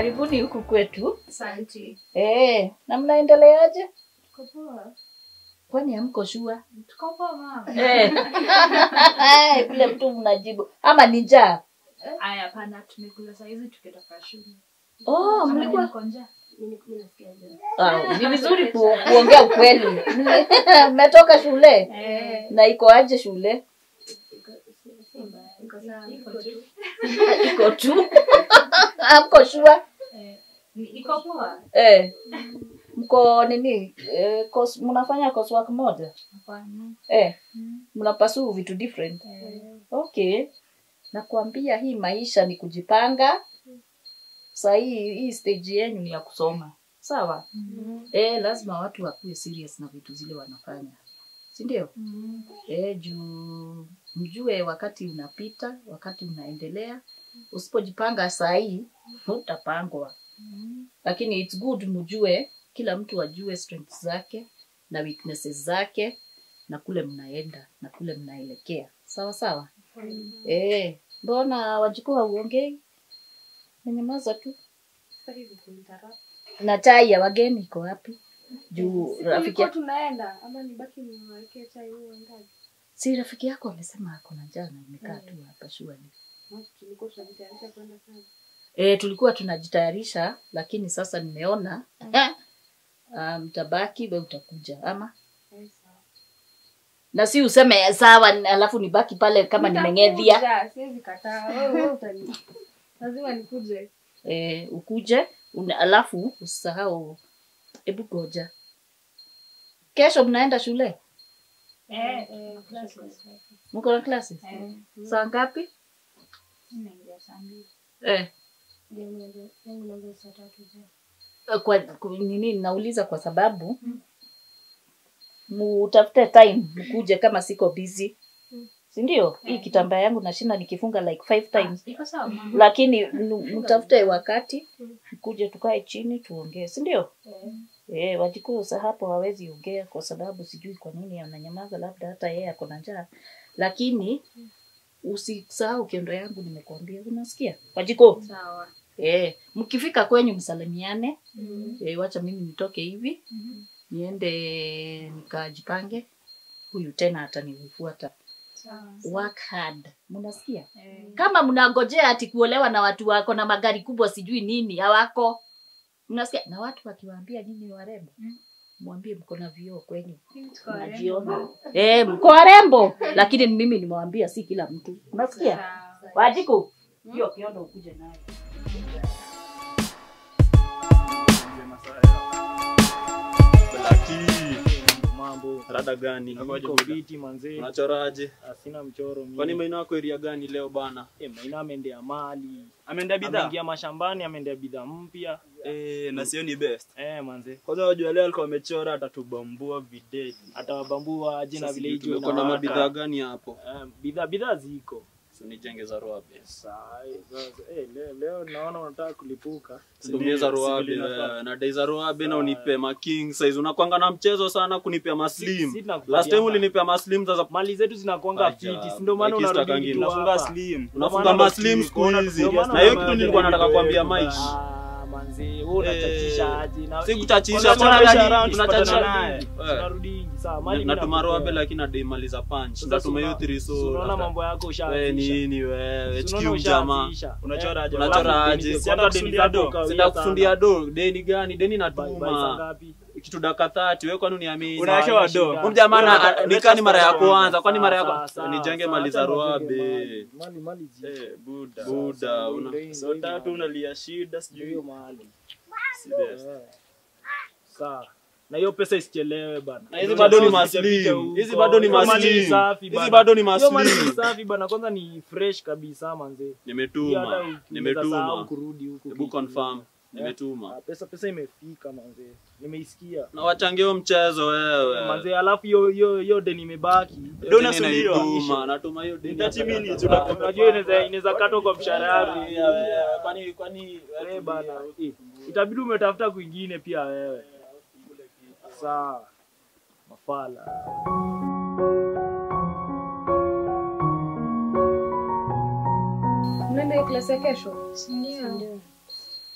Karibuni huku kwetu. Asante. Na mnaendeleaje? Tuko poa. Kwani hamko shua? Tuko poa mama. Kule mtu mnajibu. Ama ni njaa? Aya hapana, tumekula saa hizi tukitoka shule. Mlikuwa konja. Mimi nasikia njaa. Ni vizuri kuongea ukweli. Mmetoka shule? Na iko aje shule? Iko tu. Hamko shua? Iko poa. Mko nini? Mnafanya coursework moja? Hapana. Mnapasu vitu different. Okay. Nakwambia hii maisha ni kujipanga. Sasa hii stage yenu ni ya kusoma. Sawa? Lazima watu wakuwe serious na vitu zile wanafanya. Si ndio? Juu mjue wakati unapita, wakati unaendelea. Usipojipanga saa hii, utapangwa. Lakini it's good mjue, kila mtu ajue strengths zake na weaknesses zake na kule mnaenda na kule mnaelekea. Sawa sawa? Mbona wajukuu hauongei? Nyamaza tu. Sitaki kukuinterrupt. Na chai ya wageni iko wapi? Juu rafiki yako tunaenda ama nibaki niwekee chai huo ndani? Si rafiki yako amesema ako na njaa na imekaa tu hapa shuleni. Tulikuwa tunajitayarisha kwenda kazi. Tulikuwa tunajitayarisha lakini sasa nimeona mtabaki wewe utakuja ama? Na si useme sawa alafu nibaki pale kama nimengedhia. Siwezi kataa. Wewe utani. Lazima nikuje. Ukuje alafu usisahau hebu goja. Kesho mnaenda shule? Classes. Mko na classes? Saa ngapi? Nimeingia saa 2. Ndio saa 3. Kwa nini nauliza kwa sababu mutafute time mkuje kama siko busy. Si ndio? Hii kitambaa yangu nashinda nikifunga like 5 times. Iko sawa mama. Lakini mtafute wakati mkuje tukae chini tuongee, si ndio? Wajikuu sasa hapo hawezi ongea kwa sababu sijui kwa nini ananyamaza, labda hata yeye ako na njaa. Lakini usisahau kendo yangu nimekuambia, unasikia? Wajikuu. Sawa. Mkifika kwenyu msalimiane. Wacha mimi nitoke hivi. Niende nikajipange. Huyu tena atanifuata. Work hard. Mnasikia? Kama mnangojea ati kuolewa na watu wako na magari kubwa sijui nini hawako. Mnasikia? Na watu wakiwaambia nini warembo? Mwambie mko na vioo kwenyu. Unajiona. Mko warembo, lakini mimi nimewambia si kila mtu. Unasikia? Wajiko. Hiyo kiondo ukuje nayo. Mambo rada gani? Niko fiti manze. Unachoraje? Sina mchoro mimi. Kwani maina yako area gani leo bana? Maina ameendea mali. Ameendea bidhaa? Ameingia mashambani, ameendea bidhaa mpya. Na sio ni best. Manze. Kwanza wajua leo alikuwa amechora atatubambua videli. Atawabambua jina vile hiyo. Uko na mabidhaa gani hapo? Bidhaa ziko. Nijenge za roa pesa. Leo naona unataka kulipuka. Ndio za roa na dai za roa na unipe ma king size. Unakuanga na mchezo sana kunipea ma slim. Last time ulinipea ma slim, sasa mali zetu zinakuanga fiti. Si ndio maana unarudi unafunga slim. Unafunga ma slim siku hizi. Na hiyo kitu nilikuwa nataka kuambia maisha. Manzi, wewe unachachisha aje na si kuchachisha tunachachisha naye. Tunarudi sawa mali na tumaroa bila lakini dai mali za punch. Ndio tumeyo 3 so. Unaona mambo yako ushaanzisha. Nini wewe? HQ jamaa. Unachora aje? Unachora aje? Sienda kufundia do. Senda kufundia do. Deni gani? Deni natuma. Kitu dakika 30 wewe kwani uniamini? Unawekewa do. Huyu jamaa nikani mara ya kwanza. Kwani mara ya nijenge mali za roabe. Mali Buda una so tatu unalia shida sijui hiyo mahali. Sawa. Na hiyo pesa isichelewe bana. Hizi bado ni maslim. Hizi bado ni maslim. Hizi bado ni maslim. Hiyo mali safi bana, kwanza ni fresh kabisa manze. Nimetuma. Kurudi huko. Hebu confirm. Nimetuma. Pesa imefika manze. Nimeisikia. Na wachangeo mchezo wewe. Manze alafu hiyo deni imebaki. Ndio nasundiwa. Natuma hiyo deni. 30 minutes unajua inaweza katwa kwa mshahara yako. Kwani wewe bana. Itabidi umetafuta kwingine pia wewe. Sawa. Mafala. Unaenda class kesho? Ndio.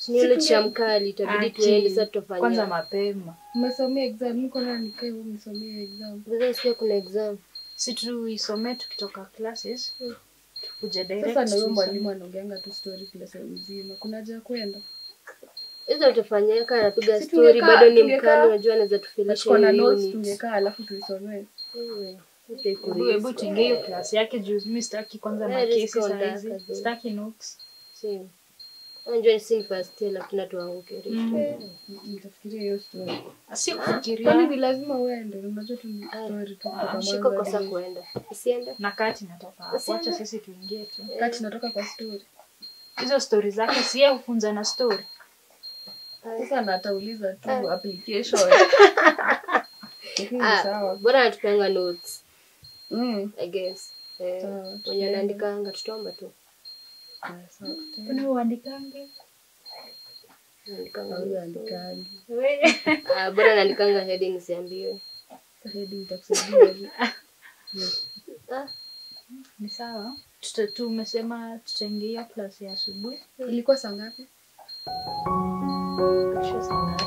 Ni ile cha mkali itabidi tuende sasa tutafanya. Kwanza mapema. Mmesomea exam, niko na nikae huko mmesomea exam. Sasa sio kuna exam. Si tuisome tukitoka classes. Tukuje direct. Sasa ndio mwalimu anaongeanga tu story class nzima. Kuna haja kwenda. Hizo utafanyika anapiga story bado ni mkali unajua anaweza tufilisha. Kuna notes tungekaa alafu tuisomee. Hebu tuingie hiyo class yake juu mimi sitaki kwanza na kesi saa hizi. Sitaki notes. Same. Unajua si first year lakini tuanguke. Nitafikiria hiyo story. Asikufikiria. Kwani ni lazima uende? Unajua tu story tu kwa Shiko kosa kuenda. Usiende. Na kati natoka. Acha sisi tuingie tu. Kati natoka kwa story. Hizo story zake si yeye hufunza na story. Sasa natauliza tu application. Sawa. Bora anatupanga notes. I guess. Sawa. Mwenye anaandikanga tutaomba tu. Sawa. Kuna uandikange? Andikangi. Bora anaandikanga heading siambiwe. Heading itakusaidia. Ni sawa. Tumesema tutaingia class ya asubuhi. Ilikuwa saa ngapi? Kesho saa ngapi?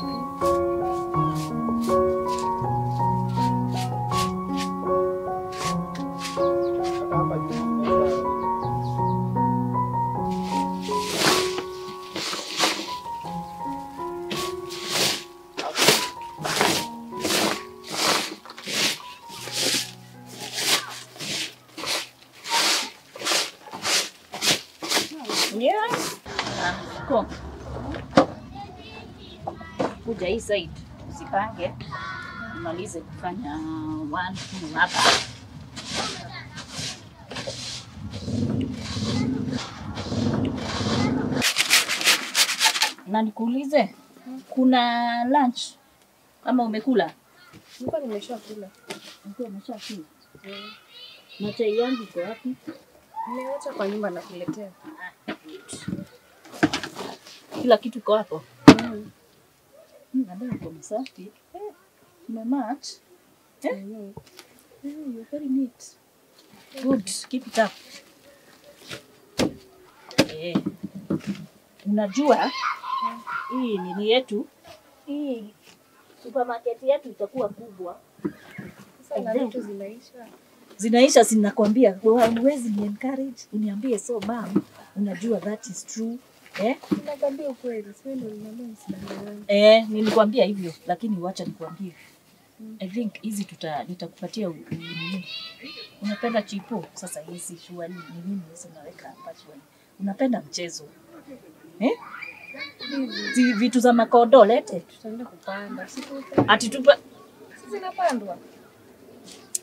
Go. Kuja hii side. Usipange. Umalize kufanya 1 2 hapa. Na nikuulize, kuna lunch ama umekula? Nilikuwa nimeshakula. Nilikuwa nimeshakula. Na chai yangu iko wapi? Nimeacha kwa nyumba na kuletea. Kila kitu iko hapo. Ndio kwa msafi. Umematch. You're very neat. Good. Keep it up. Unajua hii nini yetu? Hii supermarket yetu itakuwa kubwa. Sasa vitu zinaisha. Zinaisha sinakwambia. Huwezi ni encourage. Uniambie so mom, unajua that is true. Nakwambia ukweli, sio ndio ninamwambia msidanganye. Nilikwambia hivyo, lakini wacha nikwambie. I think hizi nitakupatia nini? Unapenda chipo? Sasa hizi shwari ni nini hizo naweka hapa shwari? Unapenda mchezo? Hizi vitu za makodo lete. Tutaenda kupanda. Ati tupa zinapandwa.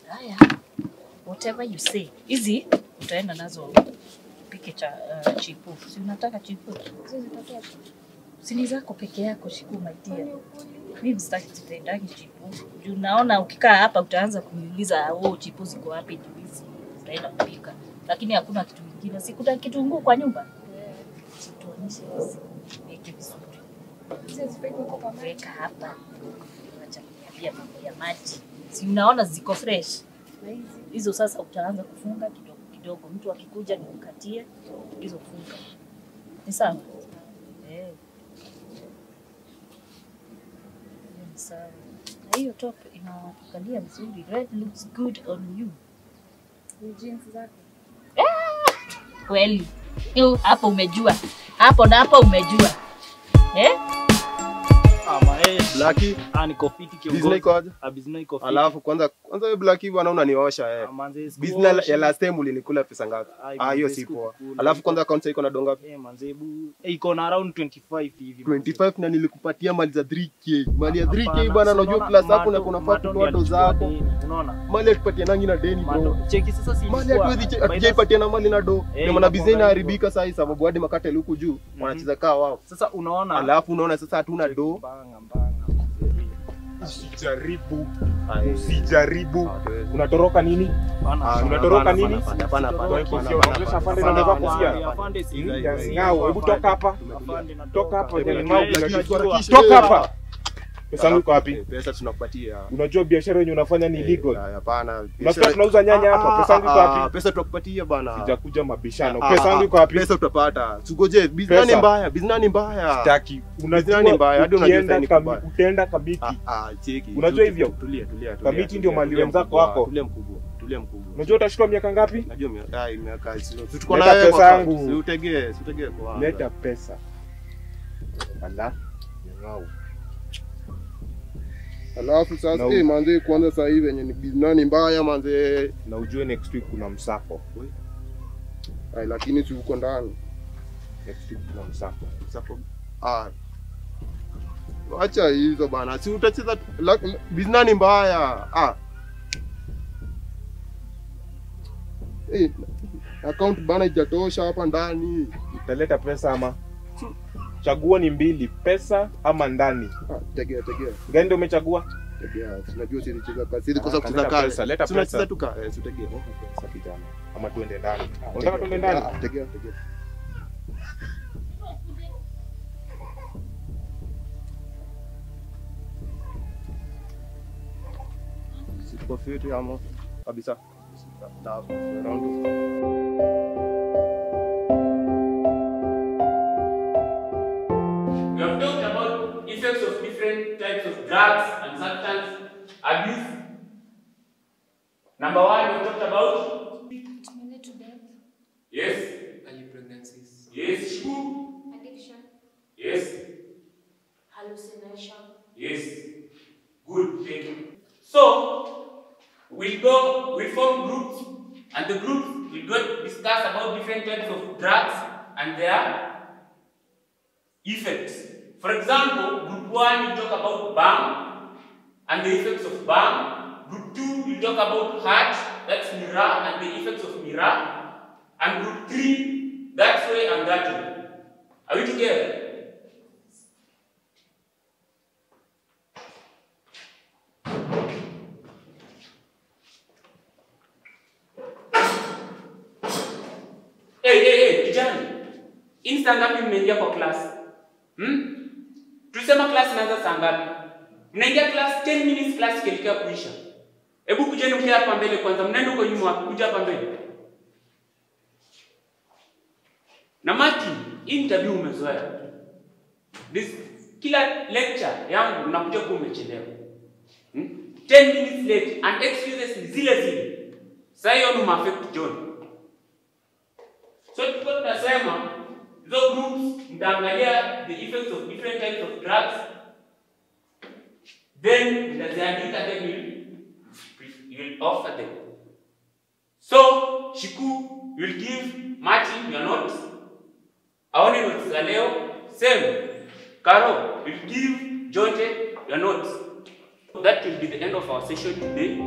Haya. Whatever you say. Hizi utaenda nazo pike cha chipo. Si unataka chipo? Sini zako peke yako shiku maidia. Mimi sitaki tutaendagi chipo. Juu naona ukikaa hapa utaanza kuniuliza chipo ziko wapi juu hizi. Tutaenda kupika. Lakini hakuna kitu kingine. Sikuta kitunguu kwa nyumba. Tuonyeshe hizi. Weke vizuri. Weka hapa. Acha kuambia mambo ya maji. Si unaona ziko fresh. Hizo sasa utaanza kufunga kidogo kidogo. Mtu akikuja nikukatie hizo funga. Ni sawa? Sawa. Na hiyo top inakalia vizuri. Red looks good on you. Ni jeans zake. Kweli. Hapo umejua. Hapo na hapo umejua. Lucky. Niko fiti kiongozi. Business iko aje? Business iko fiti. Alafu kwanza wewe Blacky bwana unaniosha Business ya last time ulinikula pesa ngapi? Hiyo si poa. Alafu kwanza account iko na donga ngapi? Manze hebu iko na around 25 hivi. 25 na nilikupatia mali za 3k. Mali ya 3k bwana unajua plus hapo na kuna fatu watu zako. Unaona? Mali atupatia nangi na deni bro. Cheki sasa si mali atupatia na mali na do. Ndio maana business inaharibika sasa sababu hadi makate huku juu wanacheza kaa wao. Sasa unaona? Alafu unaona sasa hatuna do. Usijaribu. Unatoroka nini? Unatoroka nini? Hapana. Unaonyesha afande na unaweza kufia. Ngao, hebu toka hapa. Toka hapa. Toka hapa. Pesa yangu iko wapi? Pesa tunakupatia. Unajua biashara yenye unafanya ni illegal. Hapana. Unasikia tunauza nyanya hapa. Pesa yangu iko wapi? Pesa tunakupatia bana. Sijakuja mabishano. Pesa yangu iko wapi? Pesa utapata. Tugoje, business ni mbaya, business ni mbaya. Sitaki. Unajua ni mbaya, hadi unajua ni mbaya. Utaenda Kamiti. Cheki. Unajua hivyo? Tulia. Kamiti ndio mali wenzako wako. Tulia mkubwa. Unajua utashika miaka ngapi? Najua miaka tuko Leta nayo pesa yangu. Usitegee kwa. Leta pesa. Ala. Ngao. Alafu sasa manze kwanza sasa hivi yenye ni business ni mbaya manze, na ujue next week kuna msako. Lakini si uko ndani. Next week kuna msako. Acha hizo bana. Si utacheza business ni mbaya. Account bana ijatosha hapa ndani. Utaleta pesa ama? Chagua ni mbili, pesa ama ndani. Tegea. Gani ndio umechagua? Tegea. Tunajua sisi cheza kazi. Sisi kosa kucheza kazi. Tunacheza tu kazi, tutegea. Pesa kijana. Ama tuende ndani. Unataka tuende ndani? Tegea. Siko fiti ama kabisa. Round. We have talked about effects of different types of drugs and substance abuse. Number 1, we have talked about it may lead to death. Yes. Early pregnancies. Yes. Addiction. Yes. Hallucination. Yes. Good. Thank you. So we'll form groups, and the groups will discuss about different types of drugs and their effects. For example, group 1 will talk about bang and the effects of bang. Group 2 will talk about heart, that's mirror, and the effects of mirror. And group 3, that way and that way. Are we together? Hey, kijana. Ini saa ngapi mmeingia kwa class? Tulisema class inaanza saa ngapi? Mnaingia class 10 minutes class ikielekea kuisha. Hebu kujeni mkae hapa mbele kwanza. Mnaenda huko nyuma, kuja hapa mbele. Na Mati, hii interview umezoea. Kila lecture yangu unakuja kuwa umechelewa. 10 minutes late and excuses ni zile. Sasa hiyo ni affect John. So tunasema hizo groups mtaangalia the effects of different types of drugs, then mtaziandika, then you will offer them. So Shiku will give Martin your notes. Aone notes za leo. Same Karo will give Jonte your notes. That will be the end of our session today.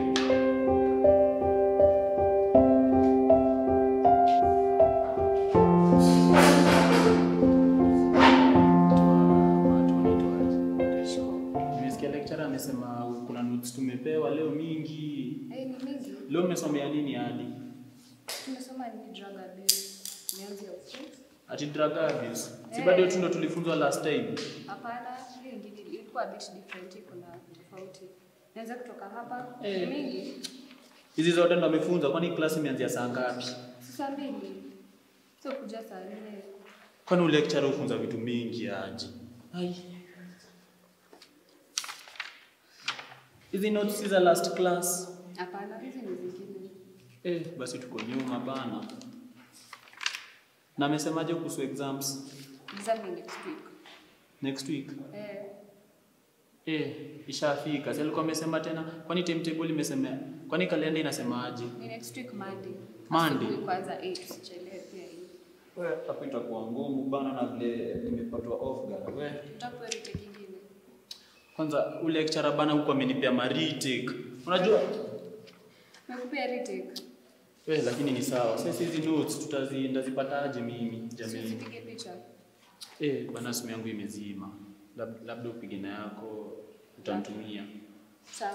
Amesema kuna notes tumepewa leo mingi. Ni mingi. Leo umesomea nini hadi? Tumesoma ni drug abuse. Nianze huko. Ati drug abuse. Si bado tu ndo tulifunzwa last time. Hapana, hii ingine ilikuwa a bit different, kuna tofauti. Naweza kutoka hapa mingi. Hizi zote ndo amefunza, kwani class imeanzia saa ngapi? Saa 2. Sio kuja saa 4. Kwani lecturer ufunza vitu mingi aje? Hizi notes za last class? Hapana, hizi ni zingine. Basi tuko nyuma bana. Na amesemaje kuhusu exams? Exam next week. Next week? Ishafika. Sasa alikuwa amesema tena, kwani timetable imesema, kwani kalenda inasemaje? Ni next week Monday. Monday. Kwanza 8 tusichelewe pia hii. Hapo itakuwa ngumu bana na vile nimepatwa off guard. Tutakuwa retake nyingine. Kwanza ule lecturer bana huko amenipea retake. Unajua? Nakupea retake. Lakini ni sawa. Sasa hizi notes ndazipataje mimi jamii? Usipige picha. Bana simu yangu imezima. Labda upige na yako utanitumia. Sawa.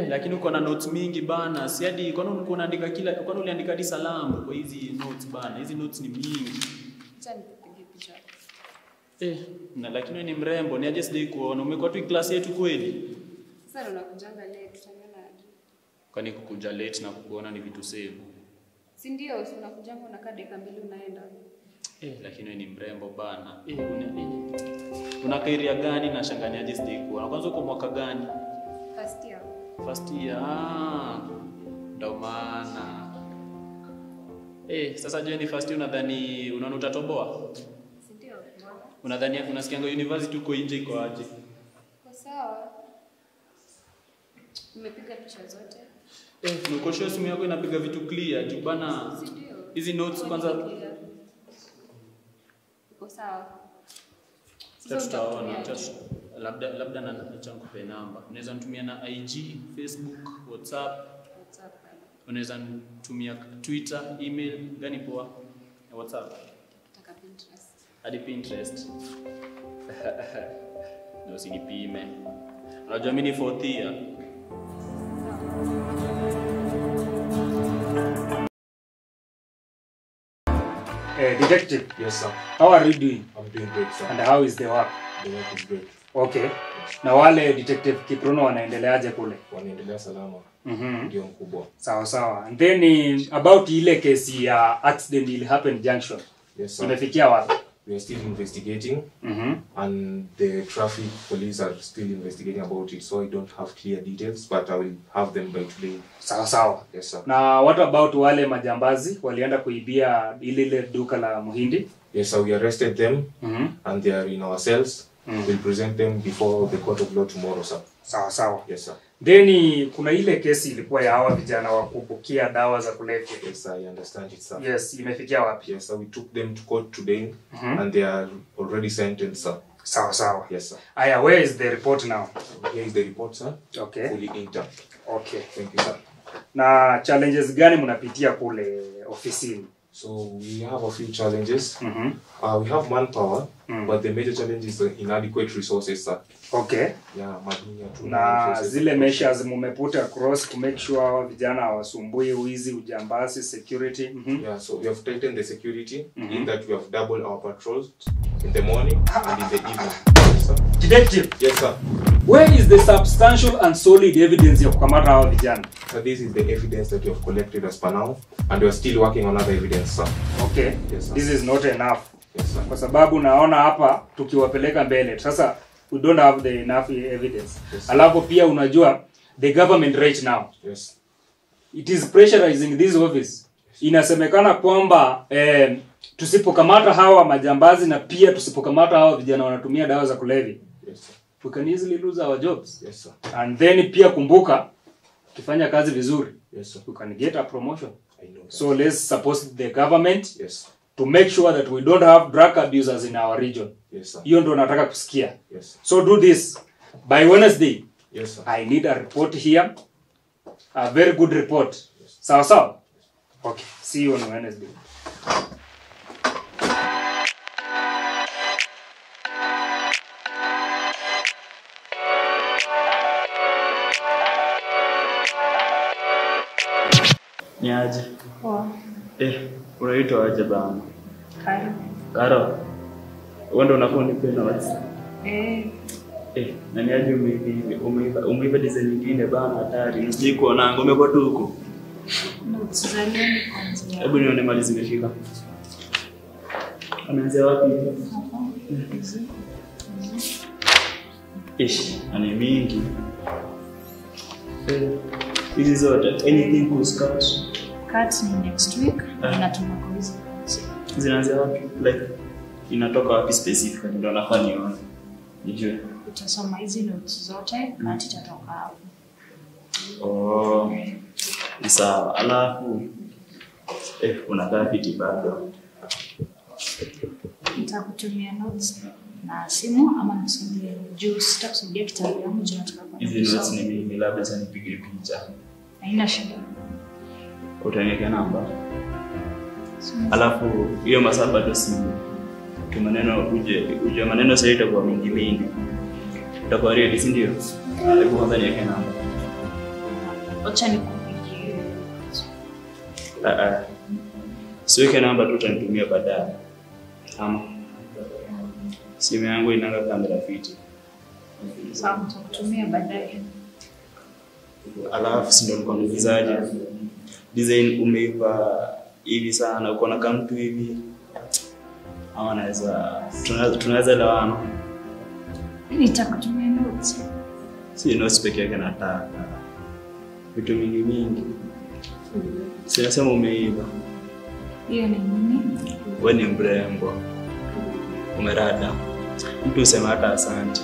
Lakini uko na notes mingi bana. Si hadi kwani ulikuwa unaandika kwani uliandika hadi salamu kwa hizi notes bana. Hizi notes ni mingi. Acha nipige picha. Na lakini ni mrembo, ni aje sijai kuona. Umekuwa tu class yetu kweli? Sasa unakujanga late, tutaniona aje? Kwani kukuja late na kukuona ni vitu same? Si ndio, unakujanga unakaa dakika 2 unaenda. Lakini ni mrembo bana. Una career gani na shanganiaje sijai kuona? Kwanza uko mwaka gani? First year. First year. Ndio maana. Sasa je, ni first year unadhani unaona utatoboa? Si ndio? Unadhani unasikianga university uko nje iko aje? Kwa sawa. Umepiga picha zote? Nimekosha simu yako inapiga vitu clear juu bana. Si ndio? Hizi notes kwanza uko sawa. Tutaona labda na nikupe namba. Unaweza nitumia na IG, Facebook, WhatsApp. Unaweza nitumia Twitter, email gani poa? WhatsApp. Nataka Pinterest. Hadi Pinterest. Na usinipime. Unajua mimi ni 4th year. Detective. Yes, sir. How are you doing? I'm doing great, sir. And how is the work? The work is great. Okay. Yes. Na wale Detective Kiprono wanaendeleaje kule? Wanaendelea salama. Ndio mkubwa. Sawa sawa. And then about ile kesi ya accident ile happened junction. Yes, sir. Imefikia wapi? We are still investigating. And the traffic police are still investigating about it, so I don't have clear details, but I will have them by today. Sawa sawa. Yes, sir. Na what about wale majambazi walienda kuibia ile duka la Muhindi? Yes, sir. We arrested them and they are in our cells. We'll present them before the court of law tomorrow, sir. Sawa sawa. Yes, sir. Then kuna ile kesi ilikuwa ya hawa vijana wa kubukia dawa za kulevya. Yes, I understand it, sir. Yes, imefikia wapi? Yes, sir. We took them to court today and they are already sentenced, sir. Sawa sawa. Yes, sir. Aya, where is the report now? Here is the report, sir. Okay. Fully intact. Okay. Thank you, sir. Na challenges gani mnapitia kule ofisini? So we have a few challenges. We have manpower, but the major challenge is inadequate resources, sir. Okay. Yeah, madunia tu. Na zile measures mumeputa across to make sure hawa vijana hawasumbui wizi, ujambazi, security. Yeah, so we have tightened the security in that we have doubled our patrols in the morning and in the evening. Yes, sir. Detective. Yes, sir. Where is the substantial and solid evidence ya kukamata hawa vijana? So this is the evidence that we have collected as per now, and we are still working on other evidence, sir. Okay. Yes, sir. This is not enough. Yes, sir. Kwa sababu naona hapa tukiwapeleka mbele. Sasa we don't have the enough evidence. Yes, alafu pia unajua the government right now. Yes. It is pressurizing this office. Inasemekana kwamba tusipokamata hawa majambazi na pia tusipokamata hawa vijana wanatumia dawa za kulevya. Yes, sir. We can easily lose our jobs. Yes, sir. And then pia kumbuka ukifanya kazi vizuri, yes, sir, you can get a promotion. I know that. So let's support the government, yes, to make sure that we don't have drug abusers in our region. Yes, sir. Hiyo ndo nataka kusikia. Yes. So do this by Wednesday. Yes, sir. I need a report here. A very good report. Yes. Sawa sawa? Okay. See you on Wednesday. Ni aje? Poa. Unaitwa aje bana? Karibu. Karo. Wewe ndo unafanya nipe notes. Na ni aje umeiva design nyingine bana hatari. Nisije kuona ngome kwa tu huko. Notes za nini kwanza? Hebu nione mali zimefika. Ameanza wapi? Ani mingi. Hizi zote anything could cut. Cut ni next week. Inatuma kwa hizo. Zinaanza wapi? Like inatoka wapi specific ndio nafanya nione. Nijue. Utasoma hizi notes zote na itatoka hapo. Oh. Sawa. Alafu unakaa fiti bado. Nitakutumia notes na simu ama nisomee juu sitakusaidia kitabu yangu juu nataka kwa. Hizi notes ni mimi labda sana nipige picha. Haina shida. Utaniweka namba. Alafu hiyo masaa bado si tu maneno uje maneno sasa itakuwa mingi mingi. Itakuwa ready si ndio? Hebu kwanza niweke namba. Acha nikupigie. Siweke namba tu utanitumia baadaye. Ama Simu yangu ina kamera fiti. Sawa, nitakutumia baadaye. Alafu ndio nilikuwa naulizaje? Design umeiva hivi sana, uko na kamtu hivi. Au tunaweza lawana. Nitakutumia notes. Si notes pekee yake nataka. Vitu mingi. Sinasema umeiva. Hiyo ni nini? Wewe ni mrembo. Umerada. Mtu usema hata asante.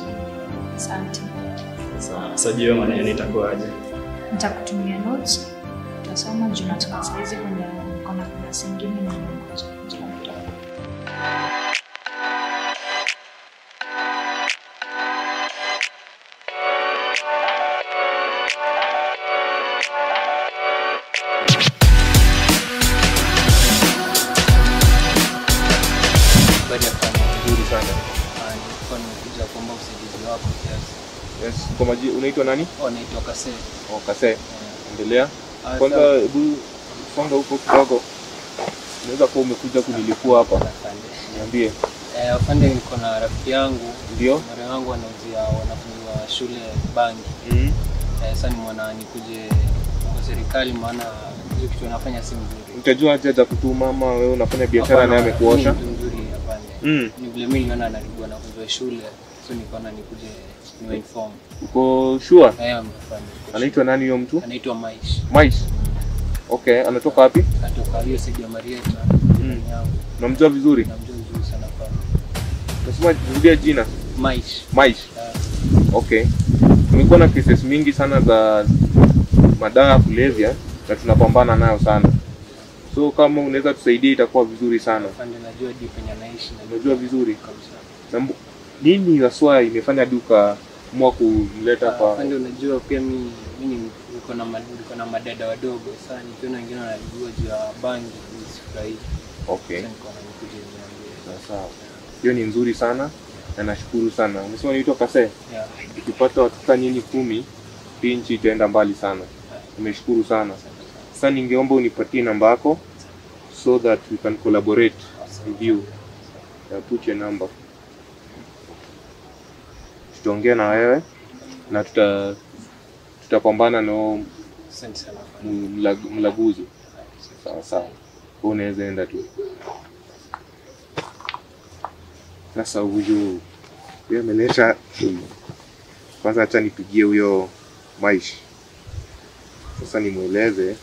Asante. Sasa jiwe maneno itakuwaje? Nitakutumia notes. Utasoma juu nataka saizi kwenda kuna class nyingine na ngoja. Yes, kwa maji unaitwa nani? Naitwa Kase. Kase. Endelea. Kwanza hebu songa huko kidogo. Unaweza kuwa umekuja kunilipua hapa. Niambie. Afande niko na rafiki yangu. Ndio. Mara wangu anauzia wanafunzi wa shule bangi. Sasa ni mwana nikuje kwa serikali maana hiyo kitu anafanya si nzuri. Utajua haja za kutuma mama wewe unafanya biashara naye amekuosha? Nzuri afande. Ni vile mimi niliona analipwa na kuzwa shule. So nikaona nikuje niwe inform. Uko sure? Afande. Anaitwa nani huyo mtu? Anaitwa Maish. Maish. Okay, anatoka wapi? Anatoka hiyo side ya Marieta. Unamjua vizuri? Namjua vizuri sana kwa. Nasema rudia jina. Maish. Maish. Okay. Tumekuwa na cases mingi sana za madawa kulevya na tunapambana nayo sana. So kama unaweza tusaidia itakuwa vizuri sana. Afande najua penye anaishi na unajua vizuri kabisa. Nini haswa imefanya duka mwa kumleta hapa? Afande unajua pia mimi niko na madada wadogo sana nikiona wengine wanajua juu ya bangi nisifurahi. Okay. Sawa. Hiyo ni nzuri sana na nashukuru sana. Umesema unaitwa Kase? Yeah. Ukipata watoto nyinyi 10, pinchi itaenda mbali sana. Nimeshukuru sana. Sasa ningeomba unipatie namba yako so that we can collaborate with you. Put your number. Tutaongea na wewe na tutapambana na mlaguzi. Sawa. Unaweza enda tu. Sasa huyu yeye ameleta kwanza acha nipigie huyo Maish. Sasa nimueleze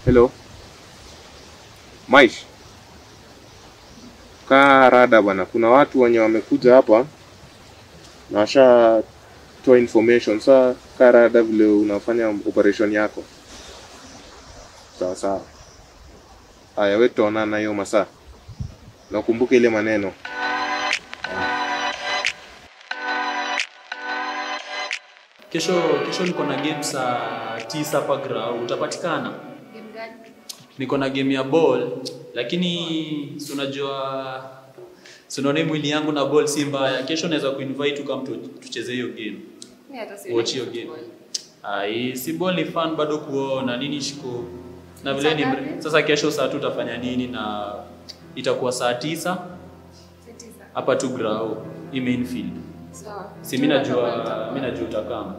Hello Maish. Karada bana, kuna watu wenye wamekuja hapa na washa toa information. Sasa karada vile unafanya operation yako. Sawa. Haya wewe tuonana hiyo masaa. Na ukumbuke ile maneno. Kesho niko na game saa 9 hapa ground. Utapatikana? Game gani? Niko na game ya ball lakini si unajua sinaona mwili yangu na ball si mbaya. Kesho naweza kuinvite kama tucheze hiyo game. Mimi hata si. Watch hiyo game. Si ball ni fun bado kuona nini shiko. Na vile ni sasa kesho saa 2 utafanya nini na itakuwa saa 9 hapa tu ground main field. Sawa. Si mimi najua utakama.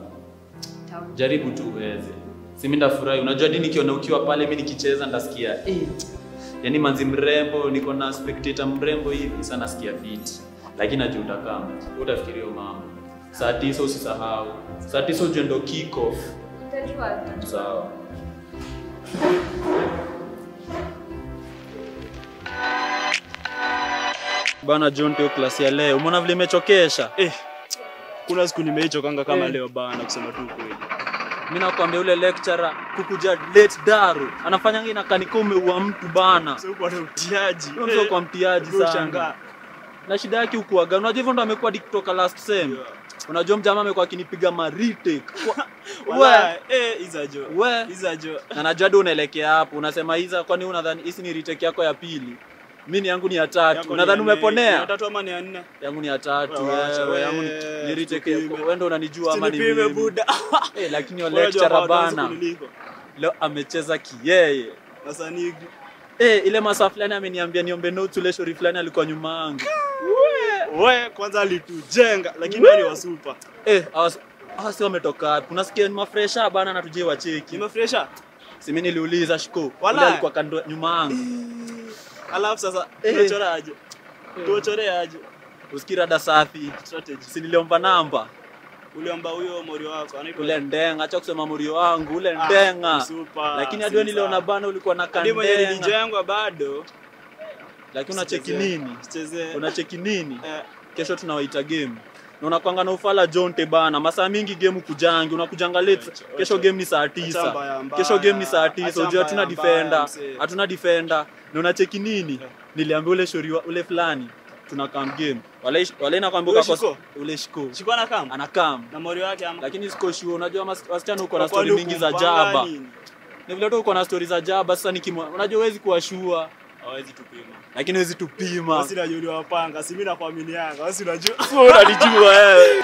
Jaribu tu uweze. Si mimi ndafurahi. Unajua nini nikiona ukiwa pale mimi nikicheza ndasikia yaani manzi mrembo niko na spectator mrembo hivi sana nasikia fit. Lakini najua utakama. Utafikiria mama. Saa 9 usisahau. Saa 9 uje ndo kick off. Nitajua. Sawa. Bana John Teo class ya leo. Umeona vile imechokesha? Kuna siku nimeichokanga kama leo bana kusema tu kweli. Mimi nakwambia ule lecturer kukuja late daru. Anafanyanga inakaniko umeua mtu bana. Sio kwa utiaji. Sio kwa mtiaji sana. Na shida yake ukuaga. Unajua hivyo ndo amekuwa kutoka last sem. Unajua mjamaa amekuwa akinipiga ma retake. Izajo. Na najua ndio unaelekea hapo. Unasema hiza kwani unadhani hisi ni retake yako ya pili? Mimi yangu ni ya 3. Unadhani umeponea? Ya 3 ama ni ya 4? Yangu ni ya 3. Wewe yangu ni retake yako. Wewe ndo unanijua ama ni mimi? Lakini yo lecturer bana. leo amecheza kiyeye. Sasa ni ile masaa fulani ameniambia niombe notes ule shori fulani alikuwa nyuma yangu. Wewe kwanza alitujenga lakini wao ni wasupa. Hasi wametoka wapi? Unasikia ni mafresha bana na tuje wacheki. Ni mafresha? Si mimi niliuliza shiko. Ule alikuwa kando nyuma yangu. Alafu sasa tunachora aje? Tuchore aje? Usikira da safi strategy. Si niliomba namba. Uliomba huyo morio wako anaitwa ule ndenga, acha kusema morio wangu ule ndenga. Super. Lakini hadi niliona bana ulikuwa na kandenga. Ndio mwenye nilijengwa bado. Lakini unacheki nini? Sicheze. Unacheki nini? Kesho tunawaita game. Na unakwanga na ufala Jonte bana. Masaa mingi game kujangi, unakujanga late. Kesho game ni saa 9. Kesho game ni saa 9. Unajua hatuna defender. Hatuna defender. Na unacheki nini? Niliambia ule shori ule fulani tuna come game. Wale nakwambia kwa ule shiko. Shiko anakam? Anakam. Na morio wake ama? Lakini siko sure, unajua wasichana uko na story mingi za jaba. Ni vile tu uko na story za jaba sasa unajua huwezi kuwa sure. Hawezi tupima. Lakini huwezi tupima. Basi najua wapanga, si mimi nakuaminianga. Basi unajua. Unanijua wewe.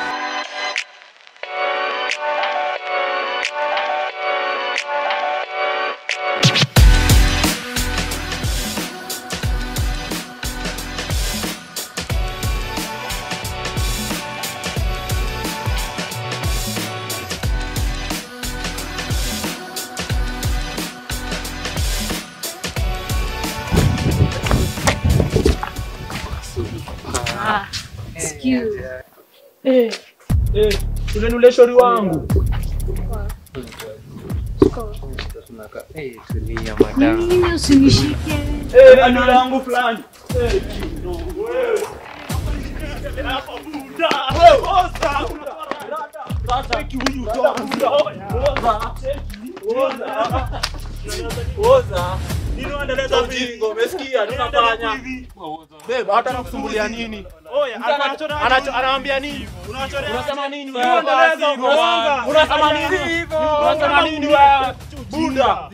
Ule shori wangu. Tulia madam. Nini usinishike? Anyo langu fulani. Wewe. Hapa buda. Wewe oza. Rata kiuyu Oza. Nini unaendeleza bingo? Umesikia tunafanya. Beba hata nakusumbulia nini? Oya, anaambia nini? Unasema nini wewe? Unasema nini? Unasema nini wewe? Bunda.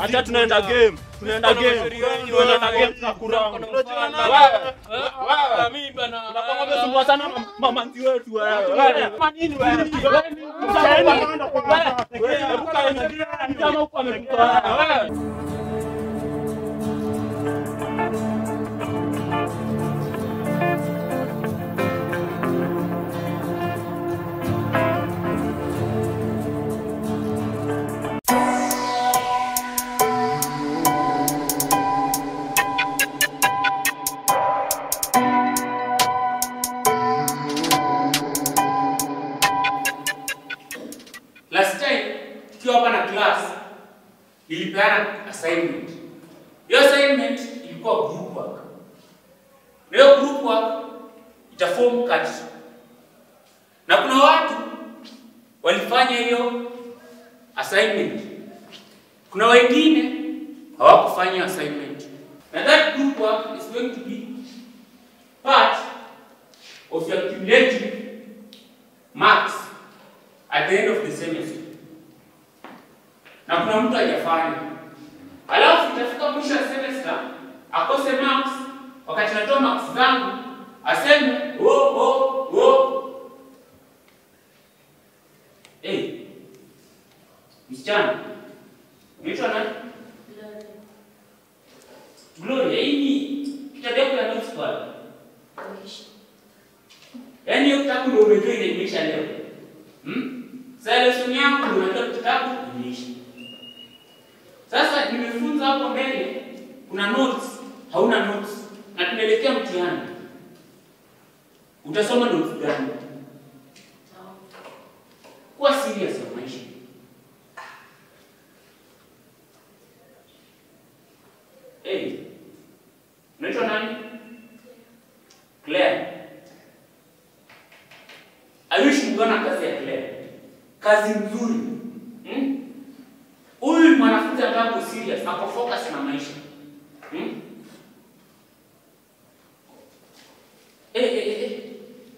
Acha tunaenda game. Tunaenda game. Tunaenda game za kuranga. Wewe mimi bana. Unapanga umesumbua sana mama nzi wetu wewe. Unasema nini wewe? Wewe kama uko amekutoa wewe. Last time tukiwa hapa na class nilipeana assignment. Hiyo assignment ilikuwa group work. Na hiyo group work itaform cards. Na kuna watu walifanya hiyo assignment. Kuna wengine hawakufanya assignment. And that group work is going to be part of your cumulative marks at the end of the semester. Na kuna mtu hajafanya. Alafu itafika mwisho wa semester akose marks, wakati natoa marks zangu aseme msichana. Unaitwa nani? Gloria, hii kitabu yako ya notes pale. Yaani hiyo kitabu ndio umetoa ile imeisha leo. Sasa lesson yangu ndio unatoa kitabu imeisha. Sasa nimefunza hapo mbele kuna notes, hauna notes na tunaelekea mtihani. Utasoma notes gani? Kuwa serious na maisha. Unaitwa nani? Claire. I wish mngeona kazi ya Claire. Kazi nzuri. Huyu mwanafunzi anataka ku serious, ako focus na maisha.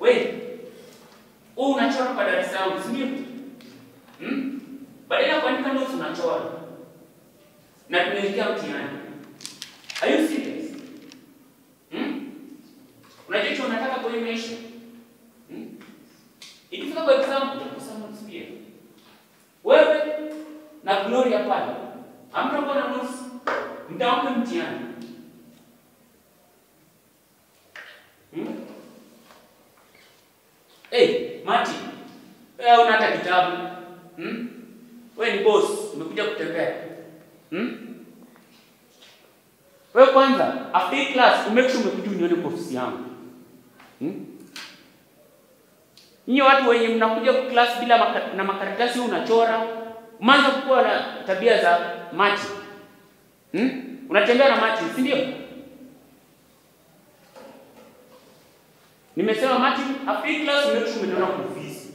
Wewe. Unachora kwa darasa yangu, si ndio? Badala ya kuandika notes unachora. Na tunaelekea mtihani. Are you serious? Unajua unataka kwa maisha? Ikifika kwa exam utakosa notes pia. Wewe Mtampe mtihani. Mati. Wewe una hata kitabu. Wewe ni boss, umekuja kutembea. Wewe kwanza, after class, make sure umekuja unione kwa ofisi yangu. Nyinyi watu wenye mnakuja kwa class bila na makaratasi unachora, mwanzo kuwa na tabia za Mati. Unatembea na Mati, si ndio? Nimesema Mati, after class make sure umeniona kwa ofisi.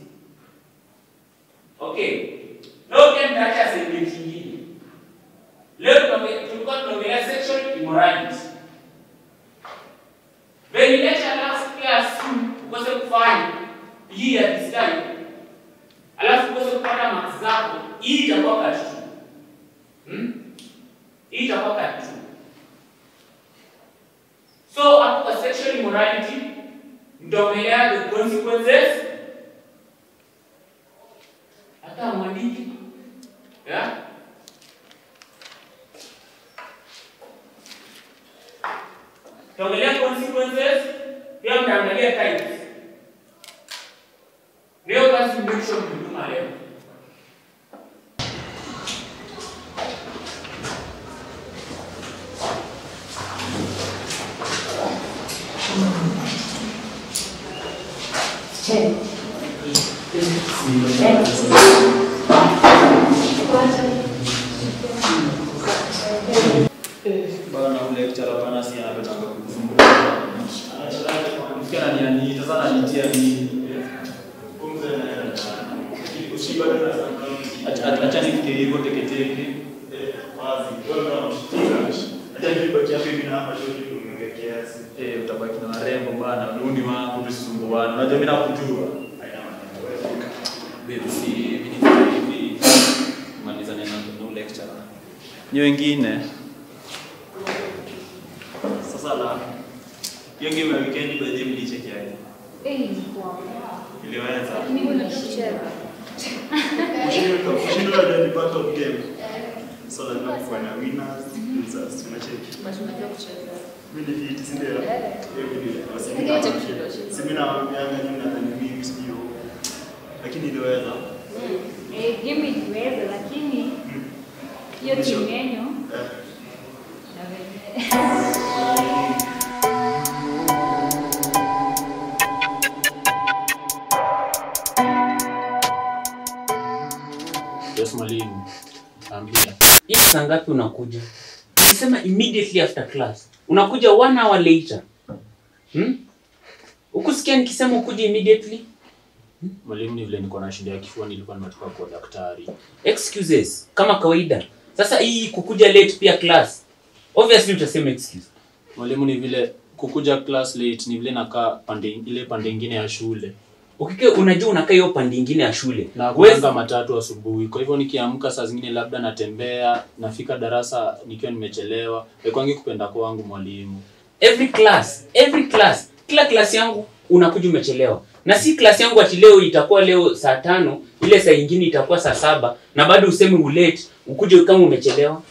Okay. Leo tunataka segment nyingine. Leo tulikuwa tunaongelea sexual immorality. When you lecture last class, ukose kufanya hii ya design. Alafu ukose kupata marks zako, hii itakuwa katu. Hii itakuwa katu. So, hapo kwa sexual immorality, mtaongelea the consequences. Hata mwandiki. Yeah? Tuangalia consequences, pia mtaangalia types. Leo basi mwisho mhuduma leo. Bana lecturer bana si anapenda kukusumbua. Anataka nianiita sana nitia nini. Acha nifike hivyo teketeke. Utabaki na warembo bana, rudi wangu tusumbuane. Unajua mimi nakujua. Baby si hivi. Maliza neno na lecturer. Ni wengine. Sasa la. Hiyo game ya weekend by the mlichekiaje? Iliweza. Mimi nilicheza. Kushinda ndio ni part of game. So lazima kufanya winners, losers, tunacheki. Basi unajua kucheza. Mimi ni fit, si ndio? Mimi nawaambia nyinyi nadhani mimi sio. Lakini iliweza. Game iliweza lakini hiyo timu yenu Yes, mwalimu. Ambia. Hii saa ngapi unakuja? Nilisema immediately after class. Unakuja 1 hour later. Ukusikia nikisema ukuje immediately? Mwalimu, ni vile niko na shida ya kifua, nilikuwa nimetoka kwa daktari. Excuses kama kawaida. Sasa hii kukuja late pia class. Obviously utasema excuse. Mwalimu, ni vile kukuja class late, ni vile nakaa pande nyingine ya shule. Unajua unakaa hiyo pande nyingine ya shule. Na kuanza matatu asubuhi. Kwa hivyo nikiamka saa zingine labda natembea, nafika darasa nikiwa nimechelewa. Kwangu kupenda kwangu mwalimu. Every class, kila class yangu unakuja umechelewa. Na si class yangu ati leo itakuwa leo saa 5, ile saa nyingine itakuwa saa 7 na bado useme ulate, ukuje kama umechelewa.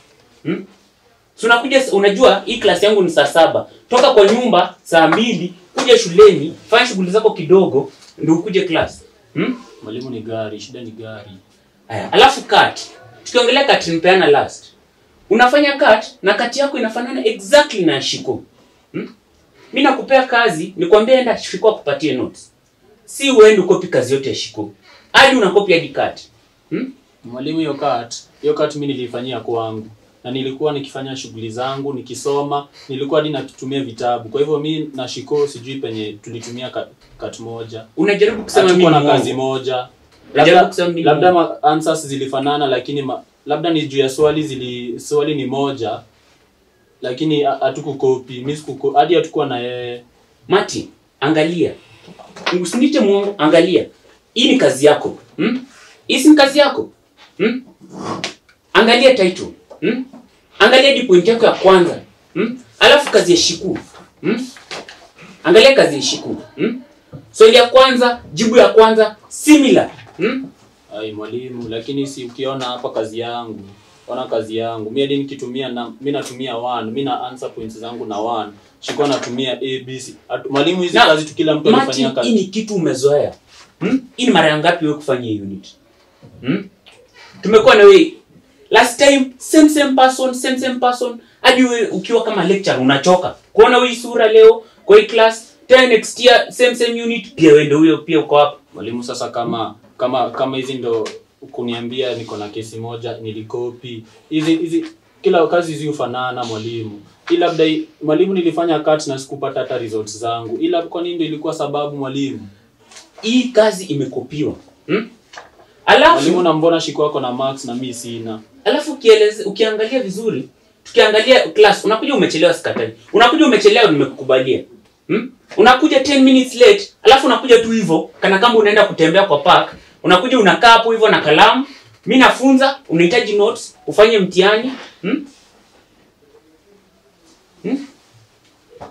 So unakuja, unajua hii class yangu ni saa 7. Toka kwa nyumba saa 2, kuja shuleni, fanya shughuli zako kidogo ndio ukuje class. Mwalimu, ni gari, shida ni gari. Haya, alafu cut. Tukiongelea cut nipeana last. Unafanya cut na cut yako inafanana exactly na Shiko. Mimi nakupea kazi, nikwambia enda Shiko akupatie notes. Si uende ukopi kazi yote ya Shiko. Hadi unakopi hadi cut. Mwalimu, hiyo cut mimi nilifanyia kwangu. Na nilikuwa nikifanya shughuli zangu, nikisoma, nilikuwa hadi natumia vitabu. Kwa hivyo mimi na Shiko sijui penye tulitumia cut moja. Unajaribu kusema mimi na kazi moja. Labda answers zilifanana, lakini labda ni juu ya swali ni moja. Lakini hatukukopi, mimi sikukopi, hadi hatakuwa na yeye. Mati, angalia. Usinite muongo, angalia. Hii ni kazi yako. Hii si kazi yako. Angalia title. Angalia di point yako ya kwanza. Alafu kazi ya Shiku. Angalia kazi ya Shiku. Swali ya kwanza, jibu ya kwanza similar. Ai mwalimu, lakini si ukiona hapa kazi yangu. Ona kazi yangu. Mimi hadi nikitumia mimi natumia 1, mimi na answer points zangu na 1. Shiko natumia ABC. Mwalimu hizi kazi tu kila mtu anafanyia kazi. Hii ni kitu umezoea. Hii ni mara ngapi wewe kufanya hii unit? Tumekuwa na wewe last time same person hadi wewe ukiwa kama lecturer unachoka. Kuona wewe sura leo kwa hii class 10 next year same unit pia wewe ndio huyo pia uko hapa. Mwalimu sasa kama hizi ndo kuniambia niko na kesi moja nilikopi. Hizi kila kazi hizi ufanana mwalimu. Ila labda mwalimu nilifanya cut na sikupata hata results zangu. Ila kwa nini ndio ilikuwa sababu mwalimu? Hii kazi imekopiwa. Alafu mwalimu na mbona shiko wako na marks na mimi sina. Alafu ukiangalia vizuri, tukiangalia class unakuja umechelewa sikatai. Unakuja umechelewa nimekukubalia. Unakuja 10 minutes late, alafu unakuja tu hivyo kana kama unaenda kutembea kwa park. Unakuja unakaa hapo hivyo na kalamu. Mimi nafunza, unahitaji notes, ufanye mtihani.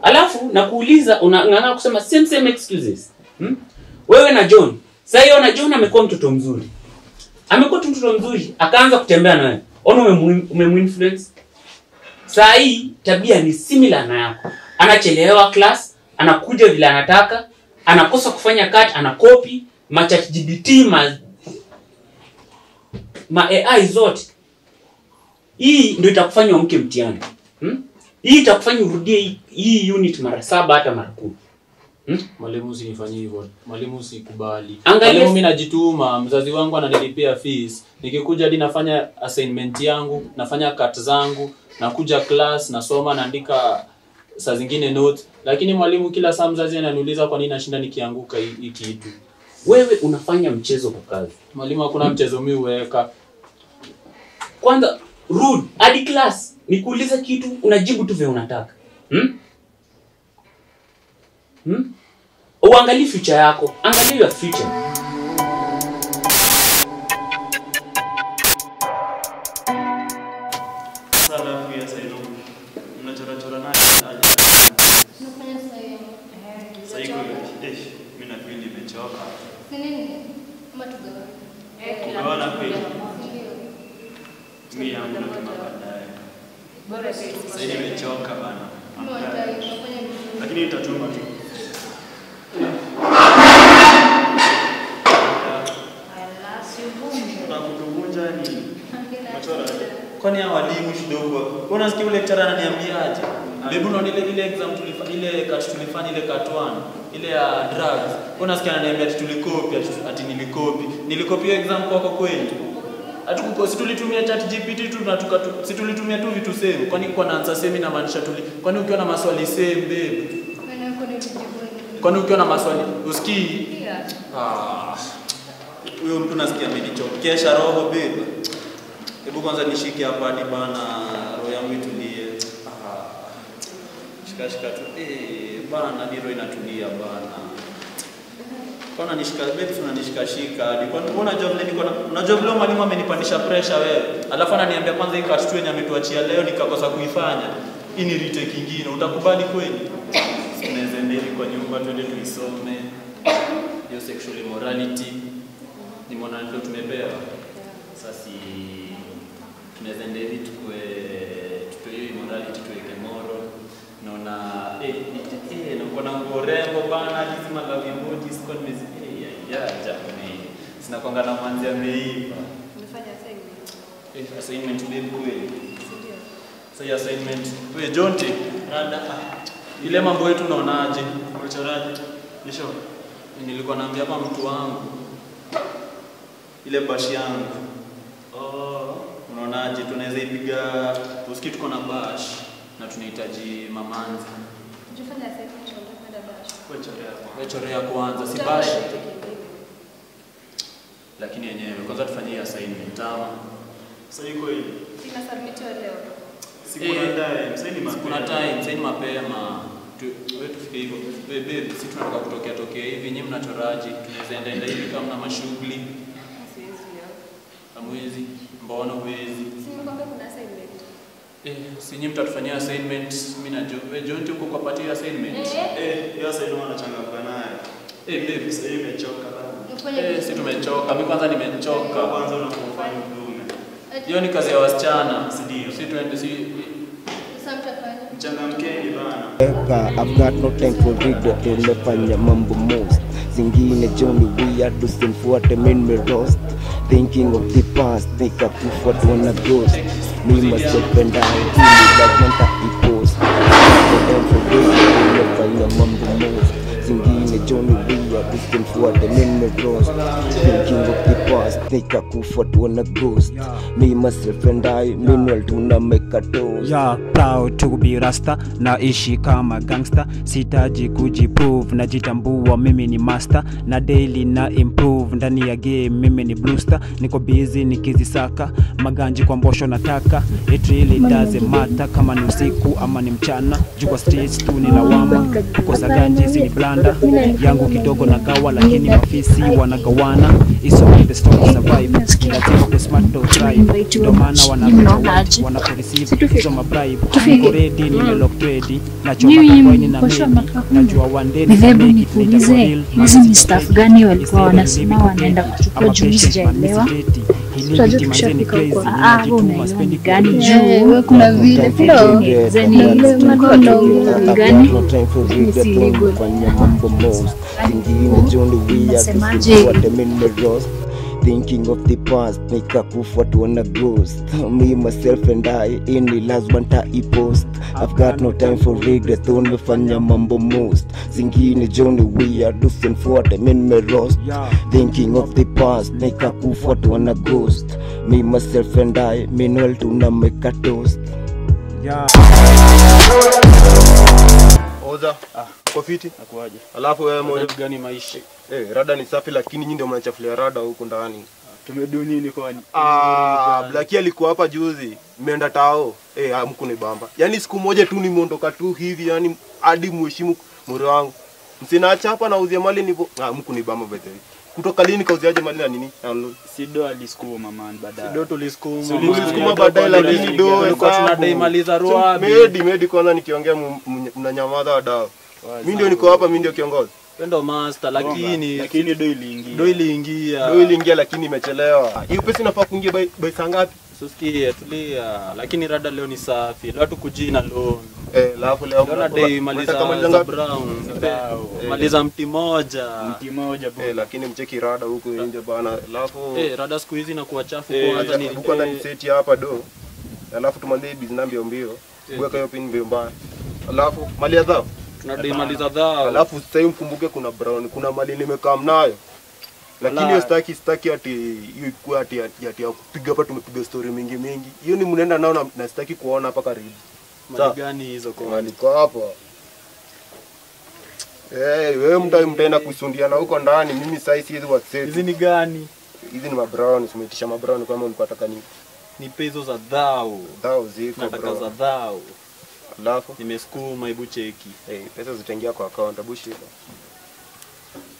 Alafu nakuuliza unang'ang'ana kusema same excuses. Wewe na John. Sasa hiyo na John amekuwa mtoto mzuri. Amekuwa mtoto mzuri, akaanza kutembea na wewe. Ona umemuinfluence. Sasa hii tabia ni similar na yako. Anachelewa class, anakuja vile anataka, anakosa kufanya cut, anakopi, ChatGPT AI zote. Hii ndio itakufanya umke mtihani. Hii itakufanya urudie hii unit mara 7 hata mara 10. Mwalimu usinifanyie hivyo. Mwalimu usikubali. Mwalimu mimi najituma, mzazi wangu ananilipia fees. Nikikuja hadi nafanya assignment yangu, nafanya cut zangu, nakuja class, nasoma, naandika saa zingine notes. Lakini mwalimu kila saa mzazi ananiuliza kwa nini nashinda nikianguka hii kitu. Wewe unafanya mchezo kwa kazi. Mwalimu hakuna mchezo mimi uweka. Kwanza rude hadi class nikuuliza kitu unajibu tu vile unataka. Uangalie future yako. Angalia your future. Sana pia sasa unachora naye. Unafanya sasa hivi. Sasa iko mimi na feel nimechoka. Ni nini? Kama tugawa. Unaona kweli? Mimi yangu nataka baadaye. Bora sasa nimechoka bana. Unafanya Lakini nitatuma tu. Tunakuvunja ni. Kwani hao walimu kidogo. Mbona nasikia yule lecturer ananiambiaje? Bebu unaona ile exam tulifanya ile cut tulifanya ile cut 1 ile ya drugs. Mbona nasikia ananiambia ati tulikopi ati nilikopi. Nilikopi hiyo exam kwako kweli? Hatukukosi tulitumia ChatGPT tu na si tulitumia tu vitu same. Kwani kwa na answer same inamaanisha kwani ukiwa na maswali same babe? Kwani ukiwa na maswali usikii? Huyo mtu nasikia amenichokesha roho babe. Hebu kwanza nishike hapa hadi bana roho yangu itulie. Shika tu. Bana ni roho inatulia bana. Kwana nishika babe tunanishika hadi. Kwani unajua vile unajua vile mwalimu amenipandisha pressure wewe. Alafu ananiambia kwanza hii cut 2 yenye ametuachia leo nikakosa kuifanya. Hii ni retake nyingine. Utakubali kweli? Tunaweza endelea kwa nyumba twende tuisome. Hiyo sexual immorality ni mwana ndio tumepewa. Sasa tunaweza endelea tutoe hiyo immorality tuweke moral. Naona na kuna ngorembo bana hizi magavi emoji siko Japani. Sina kwanga na manzi ameiva. Umefanya assignment. Assignment babe kweli. Sasa assignment. Wewe Jonte, rada ile mambo yetu unaonaje? Unachoraje? Nisho. Nilikuwa naambia hapa mtu wangu. Ile bash yangu. Unaonaje tunaweza ipiga usikii tuko na bash na tunahitaji mamanzi. Unafanya assignment unataka bash. Wewe chorea kwanza si bash. Lakini yenyewe kwanza tufanyie assignment tawa. Sasa iko hivi. Ina submit leo. Kuna time, sasa ni mapema. Wewe tufike hivyo. Babe, sisi tunataka kutokea hivi, nyinyi mnachoraji, tunaweza enda hivi kama na mashughuli. Hamwezi, mbona huwezi? Si nimekwambia kuna assignment. Si nyinyi mtatufanyia assignment, mimi na John uko kwa party ya assignment. Hiyo assignment wanachanganya nayo. Babe, sasa hivi nimechoka bana. Sisi tumechoka. Mimi kwanza nimechoka. Kwanza unapofanya mdume. Hiyo ni kazi ya wasichana, si ndio? Si tuende Sasa mtafanya. Changamkeni bana. I've got no time for regret, nimefanya mambo most zingine Johnny we are tusimfuate mimi roast thinking of the past nikakufa tuona ghost me myself and I lazima nitaipost nimefanya mambo most zingine Johnny we are tusimfuate mimi roast thinking of the past nikakufa tuona ghost me myself and I meanwhile tuna make a toast. Yeah, proud to be rasta naishi kama gangster sitaji kujiprove najitambua mimi ni master na daily na improve ndani ya game mimi ni bluster niko busy nikizisaka maganji kwa mbosho nataka it really doesn't matter kama ni usiku ama ni mchana jua streets tu ni lawama kukosa ganji si ni blanda yangu kidogo na gawa lakini mafisi wanagawana is all the story survive lazima ku smart to thrive ndo maana wanaporeceive hizo mabribe niko ready nimelock ready nachoma coin na mimi najua one day nikuulize hizi ni staff gani walikuwa wanasema wanaenda kuchukua juu sijaelewa. Tunajua tukishafika huko unaelewa gani juu wewe kuna vile flow zeni ile mkono gani kufanya mambo most zingine Johnny we are thinking of the past nikakufa tuona ghost me myself and I in lazima nitaipost I've got no time for regret nimefanya mambo most zingine Johnny we are tusimfuate mimi roast thinking of the past nikakufa tuona ghost me myself and I meanwhile tuna make a toast. Oza, uko fiti? Nakuaje? Alafu wewe moyo gani maisha? Rada ni safi lakini nyinyi ndio mnachafulia rada huko ndani. Tumedu nini kwani? Blacky alikuwa hapa juzi. Mmeenda tao. Hamku ni bamba. Yaani siku moja tu nimeondoka tu hivi yani hadi muheshimu mure wangu. Msinaacha hapa nauzia mali nipo. Hamku ni bamba bete. Kutoka lini kauziaje mali na nini? Sido alisukuma man baadaye. Sido tulisukuma baadaye lakini do tulikuwa tunadai mali za Ruabi. Medi kwanza nikiongea mnanyamaza wadau. Mimi ndio niko hapa, mimi ndio kiongozi. Ndo master lakini do iliingia lakini imechelewa. Hiyo pesa inafaa kuingia by saa ngapi? Usikie tulia. Lakini rada leo ni safi. Leo tukujina loan. Alafu leo na day maliza brown. Maliza mti moja bro. Lakini mcheki rada huko nje bana. Alafu rada siku hizi inakuwa chafu kwanza ni huko ndani seti hapa do. Alafu tumalize business mbio. Weka hiyo pin mbio mbaya. Alafu mali ya dhao tunadai mali za dhao. Alafu sasa mkumbuke kuna brown, kuna mali nimekaa mnayo. Lakini hiyo sitaki ati hiyo ikuwa ati ya kupiga hapa tumepiga story mingi. Hiyo ni mnaenda nao na sitaki kuona hapa karibu. Mali gani hizo kwa? Mali kwa hapo. Wewe mtaenda kusundiana huko ndani. Mimi sasa hizi WhatsApp. Hizi ni gani? Hizi ni mabrown, umetisha mabrown kama ulikuwa unataka nini? Ni peso za dhao. Dhao ziko nataka za dhao. Alafu nimesukuma hebu cheki. Pesa zitaingia kwa account hebu shika.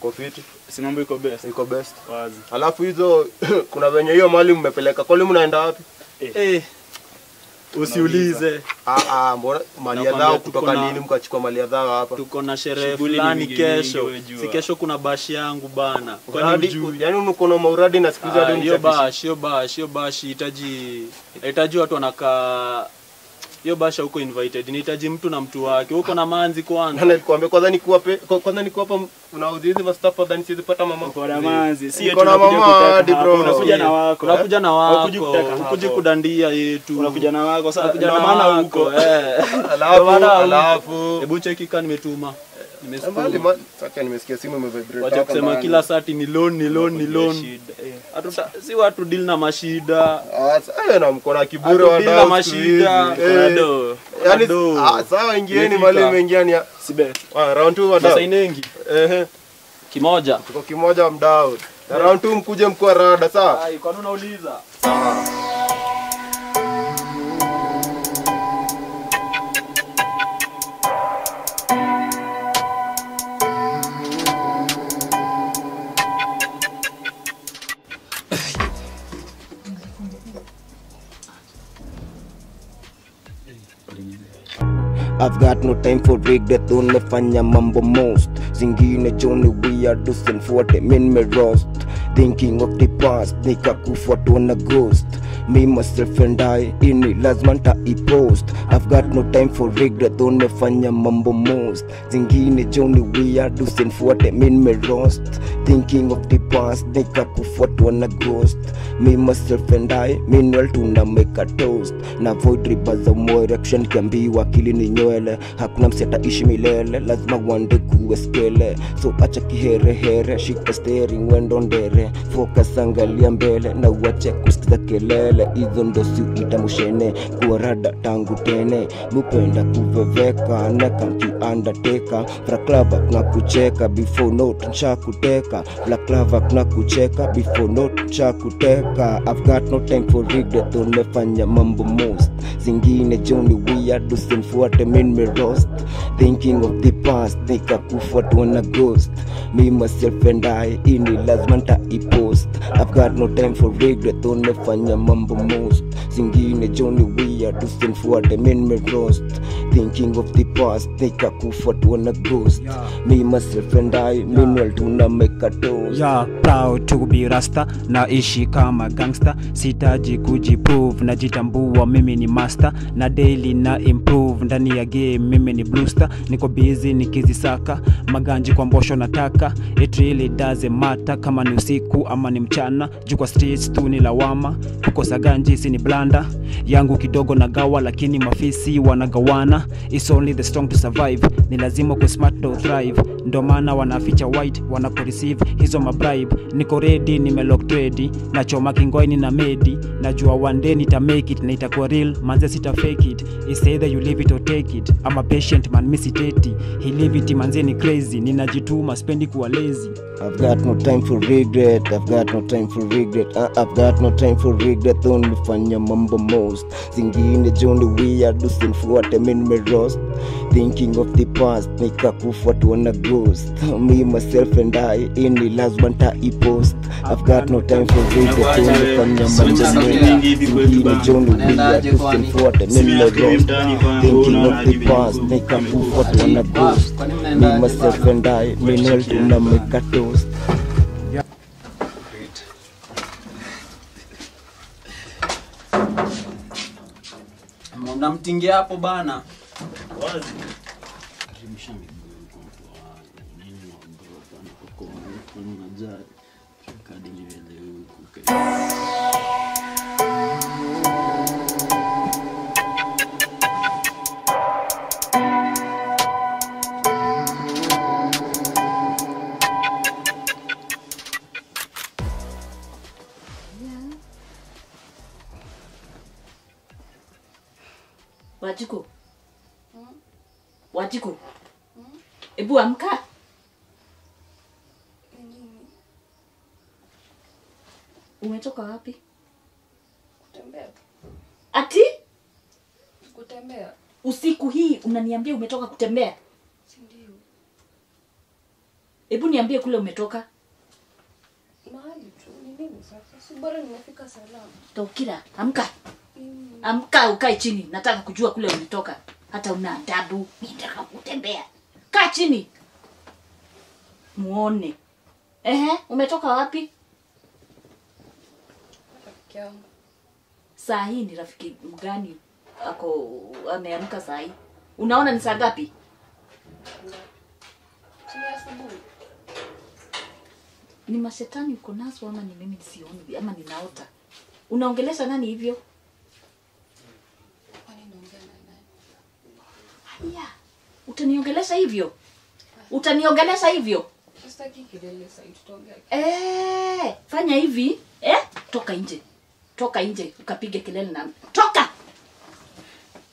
Kofiti. Si mambo iko best. Iko best. Wazi. Alafu hizo kuna wenye hiyo mali mmepeleka. Kwa nini mnaenda wapi? Usiulize. Mbona mali ya dhao kutoka nini mkachukua mali ya dhao hapa? Tuko na sherehe fulani kesho. Si kesho kuna bashi yangu bana. Yaani uko na mauradi na siku za leo hiyo bashi hitaji watu wanakaa. Hiyo basha huko invited. Nihitaji mtu na mtu wake. Huko na manzi kwanza. Nilikwambia kwanza niko hapa unauza hizi mastafa ndani siwezi pata mama. Uko na manzi. Si eti unakuja hadi bro. Unakuja na wako. Unakuja na wako. Ukuje kudandia yetu. Unakuja na wako sasa. Ndio maana huko. Alafu hebu cheki kama nimetuma. Nimesikia. Sasa nimesikia simu imevibrate. Wacha kusema kila sati ni loan. Hatuta si watu deal na mashida. Na mko na kiburi wa deal na mashida. Yaani sawa ingieni mali imeingia ni sibe. Round 2 wadau. Sasa inengi. Kimoja. Tuko kimoja mdau. Round 2 mkuje mkoa rada sawa? Kwa nini unauliza? I've got no time for regret, nimefanya mambo most zingine Johnny we are tusimfuate mimi roast thinking of the past nikakufa tuona ghost Me myself and I ini lazima nitaipost. I've got no time for regret, umefanya mambo most zingine Johnny weird usinfuate me roast. Thinking of the past nikakufuatwa na ghost. Me myself and I meanwhile tuna make a toast. Na avoid riba za moyo action kiambiwa akili ni nywele. Hakuna mseta ishi milele, lazima wande kuwe skele. So acha kihere shika steering wendo ndere. Focus angalia mbele na uache kusikiza kelele. Hizo ndo si itamushene kuwa rada tangu tene. Mupenda kuveveka neka mki undertaker. Black Clover kuna kucheka before note ncha kuteka. Black Clover kuna kucheka before note ncha kuteka. I've got no time for regret, umefanya mambo most zingine Johnny weird usinfuate me roast. Thinking of the past nikakufuatwa na ghost. Me myself and I ini lazima nitaipost. I've got no time for regret, umefanya mambo most zingine Johnny weird usinfuate me roast. Thinking of the past nikakufuatwa na ghost. Me myself and I meanwhile tuna make a toast. Yeah, proud to be rasta, naishi kama gangster, sitaji kujiprove, najitambua mimi ni master, na daily na improve, ndani ya game mimi ni bluster, niko busy nikizisaka, maganji kwa mbosho nataka, it really doesn't matter kama ni usiku ama ni mchana, juu kwa streets tu ni lawama, kukosa ganji si ni blanda, yangu kidogo nagawa lakini mafisi wanagawana, it's only the strong to survive, ni lazima ku smart to thrive, ndo maana wanaficha white, wanaporeceive hizo mabribe, niko ready, nimelock ready, nachoma kingoini na medi, najua one day nita make it, na itakuwa real, manze sita fake it, it's either you live it or take it, I'm a patient man misiteti, he live it manze ni crazy, ninajituma spendi kuwa lazy. I've got no time for regret, I've got no time for regret, I've got no time for regret, umefanya mambo most zingine Johnny weird usinfuate me roast. Thinking of the past nikakufuatwa na ghost. Me myself and I ini lazima nitaipost. I've got no time for regret, umefanya mambo zingine Johnny weird usinfuate me roast. Thinking of the past nikakufuatwa na ghost. Me myself and I meanwhile tuna make a toast. Mnamtingia hapo bana. Wazi. Wajiko. Wajiko. Ebu amka. Umetoka wapi? Kutembea. Ati? Kutembea. Usiku hii unaniambia umetoka kutembea? Ndio. Ebu niambie kule umetoka. Mahali tu. Ni nini sasa? Si bora nimefika salama. Tokira, amka. Amka ukae chini. Nataka kujua kule umetoka. Hata una adabu. Nataka kutembea. Kaa chini. Muone. Umetoka wapi? Rafiki yangu. Saa hii ni rafiki mgani ako ameamka saa hii? Unaona ni saa ngapi? Ni asubuhi. Ni mashetani uko nazo ama ni mimi sioni ama ninaota? Unaongelesha nani hivyo? Kwani naongea na nani? Haya. Utaniongelesha hivyo? Utaniongelesha hivyo? Sitaki kelele sasa tutaongea. Fanya hivi, toka nje. Toka nje ukapige kelele na toka.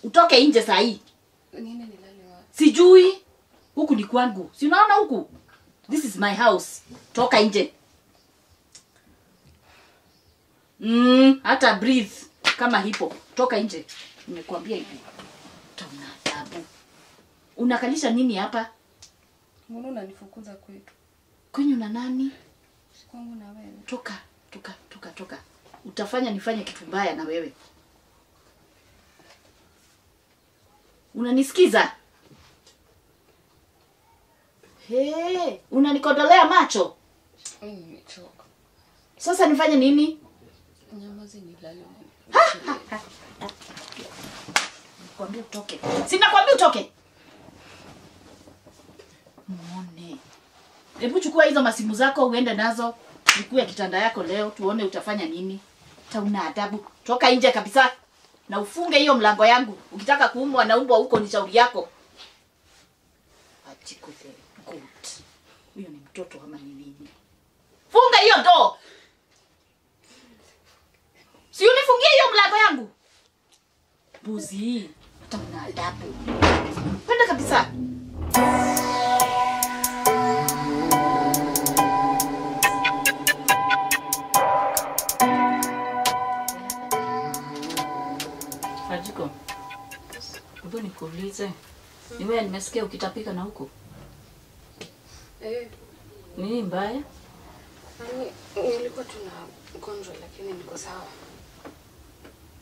Utoke nje saa hii. Nini nilale wapi? Sijui. Huku ni kwangu. Si unaona huku? This is my house. Toka nje. Hata breathe kama hipo. Toka nje. Nimekuambia hivi. Tuna tabu. Unakalisha nini hapa? Mbona unanifukuza kwetu? Kwenye na nani? Kwangu na wewe. Toka. Utafanya nifanye kitu mbaya na wewe. Unanisikiza? Unanikodolea macho? Nimechoka. Sasa nifanye nini? Nyamazi nilale. Nakwambia utoke. Sinakwambia utoke. Muone. Hebu chukua hizo masimu zako uende nazo. Chukua kitanda yako leo tuone utafanya nini. Tauna adabu. Toka nje kabisa. Na ufunge hiyo mlango yangu. Ukitaka kuumwa na umbwa huko ni shauri yako. Achikute. Good. Huyo ni mtoto kama ni nini? Funga hiyo door. Si unifungie hiyo mlango yangu. Buzi. Hata una adabu. Kwenda kabisa. Ajiko. Hebu nikuulize. Ni wewe nimesikia ukitapika na huko? Nini mbaya? Nilikuwa tuna ugonjwa lakini niko sawa.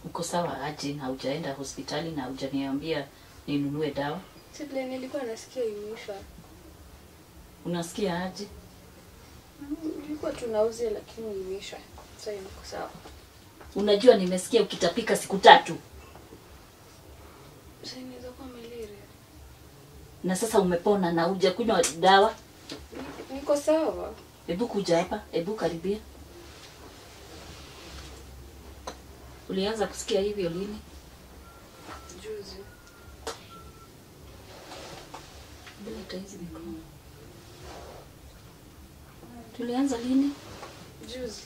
Uko sawa aje na hujaenda hospitali na hujaniambia ninunue dawa? Sibile nilikuwa nasikia imeisha. Unasikia aje? Nilikuwa tunauzia lakini imeisha. Sasa niko sawa. Unajua nimesikia ukitapika siku 3. Sasa inaweza kuwa malaria. Na sasa umepona na hujakunywa dawa? Niko sawa. Hebu kuja hapa, hebu karibia. Ulianza kusikia hivyo lini? Juzi. Bila taizi mikono. Tulianza lini? Juzi.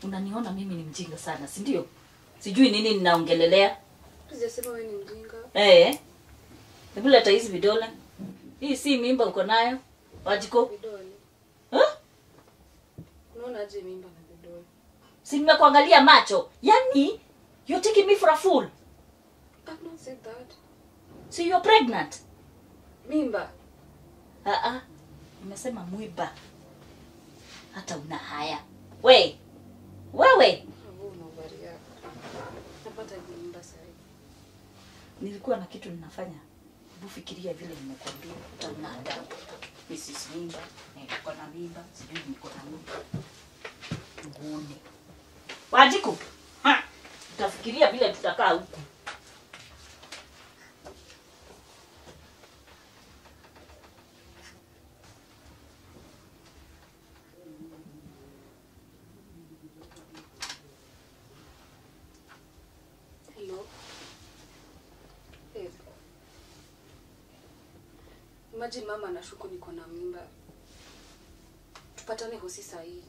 Unaniona mimi ni mjinga sana, si ndio? Sijui nini ninaongelelea. Sijasema wewe ni mjinga. Hebu leta hizi vidole. Hii si mimba uko nayo? Wajiko? Vidole. Unaona aje mimba na vidole? Si nimekuangalia macho. Yaani, you're taking me for a fool. I've not said that. So you're pregnant? Mimba. Nimesema mwiba. Hata una haya. Wewe. Wewe unaovaria. Napata mimba sasa. Nilikuwa na kitu ninafanya. Hebu fikiria vile nimekwambia. Utaona adabu. Mrs. Mimba, niko na mimba, sijui niko na mimba. Muone. Wajiko. Utafikiria vile tutakaa huko. Hello. Imagine mama anashuku niko na mimba. Tupatane hosi saa hii.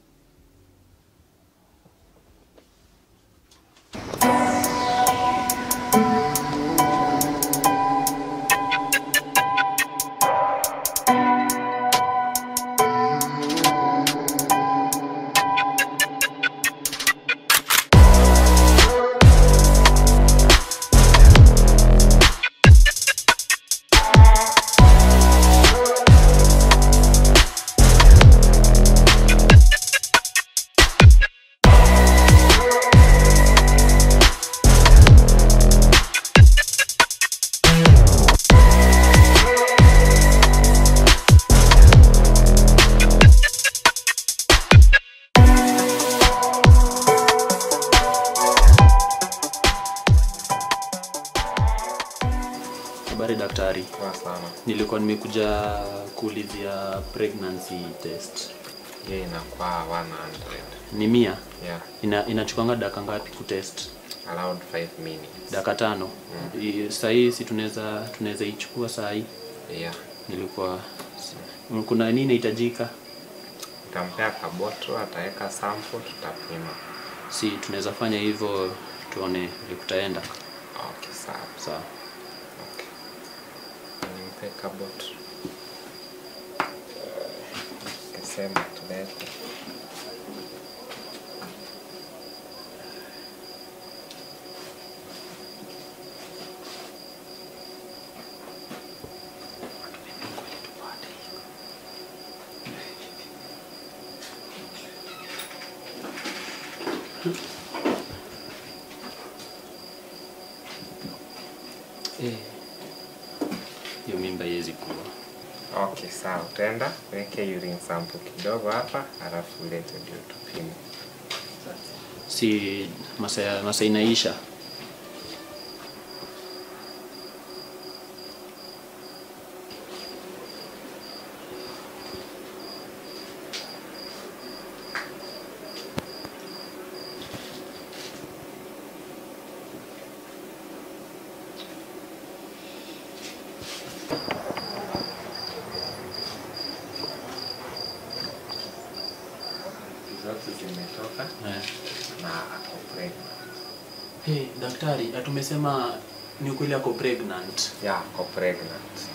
Habari daktari. Poa sana. Nilikuwa nimekuja kuulizia pregnancy test. Yeah, inakuwa 100. Ni 100? Yeah. Inachukanga dakika ngapi kutest? Around 5 minutes. Dakika 5. Saa hii si tunaweza ichukua saa hii? Yeah. Nilikuwa kuna nini inahitajika? Utampea kaboto, ataweka sample, tutapima. Si tunaweza fanya hivyo tuone kutaenda. Okay, sawa. Sawa. Okay. Nimpe kaboto. Kisema tulete. Hiyo mimba yezi kuwa. Okay, sawa. Utaenda weke urine sample kidogo hapa, halafu ulete ndio tupime. si masaa inaisha. Hey, daktari, atumesema ni ukweli ako pregnant. Yeah, ako pregnant.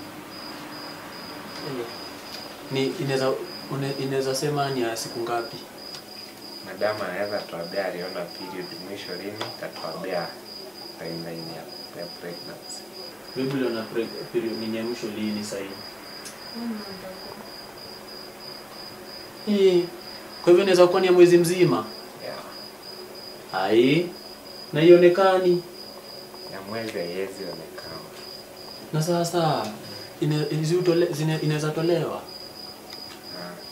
Ni inaweza sema ni ya siku ngapi? Madama anaweza tuambia aliona period mwisho lini, tatuambia timeline ya pregnancy. Wewe uliona period ni ya mwisho lini sasa hivi? Kwa hivyo inaweza kuwa ni ya mwezi mzima? Yeah. Ai, na ionekani ya mwezi haiwezi onekana. Na sasa inaweza tolewa?